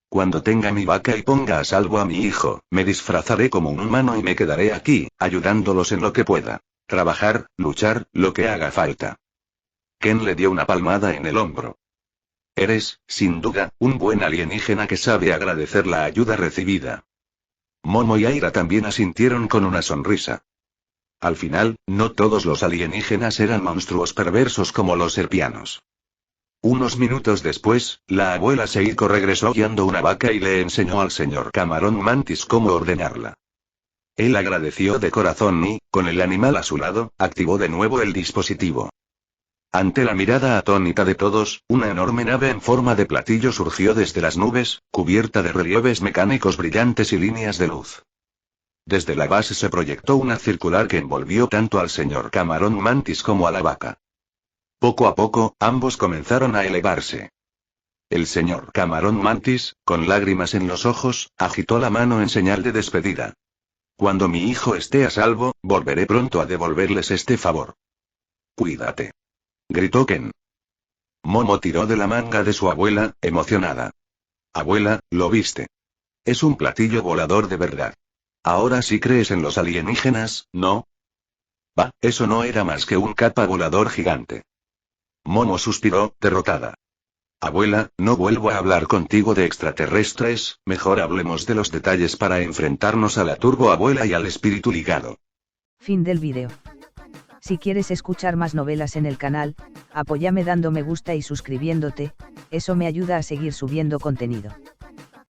Cuando tenga mi vaca y ponga a salvo a mi hijo, me disfrazaré como un humano y me quedaré aquí, ayudándolos en lo que pueda. Trabajar, luchar, lo que haga falta. Ken le dio una palmada en el hombro. Eres, sin duda, un buen alienígena que sabe agradecer la ayuda recibida. Momo y Aira también asintieron con una sonrisa. Al final, no todos los alienígenas eran monstruos perversos como los serpianos. Unos minutos después, la abuela Seiko regresó guiando una vaca y le enseñó al señor Camarón Mantis cómo ordenarla. Él agradeció de corazón y, con el animal a su lado, activó de nuevo el dispositivo. Ante la mirada atónita de todos, una enorme nave en forma de platillo surgió desde las nubes, cubierta de relieves mecánicos brillantes y líneas de luz. Desde la base se proyectó una circular que envolvió tanto al señor Camarón Mantis como a la vaca. Poco a poco, ambos comenzaron a elevarse. El señor Camarón Mantis, con lágrimas en los ojos, agitó la mano en señal de despedida. Cuando mi hijo esté a salvo, volveré pronto a devolverles este favor. Cuídate. Gritó Ken. Momo tiró de la manga de su abuela, emocionada. Abuela, ¿lo viste? Es un platillo volador de verdad. Ahora sí crees en los alienígenas, ¿no? Bah, eso no era más que un capa volador gigante. Momo suspiró, derrotada. Abuela, no vuelvo a hablar contigo de extraterrestres, mejor hablemos de los detalles para enfrentarnos a la turboabuela y al espíritu ligado.
Fin del vídeo. Si quieres escuchar más novelas en el canal, apóyame dando me gusta y suscribiéndote, eso me ayuda a seguir subiendo contenido.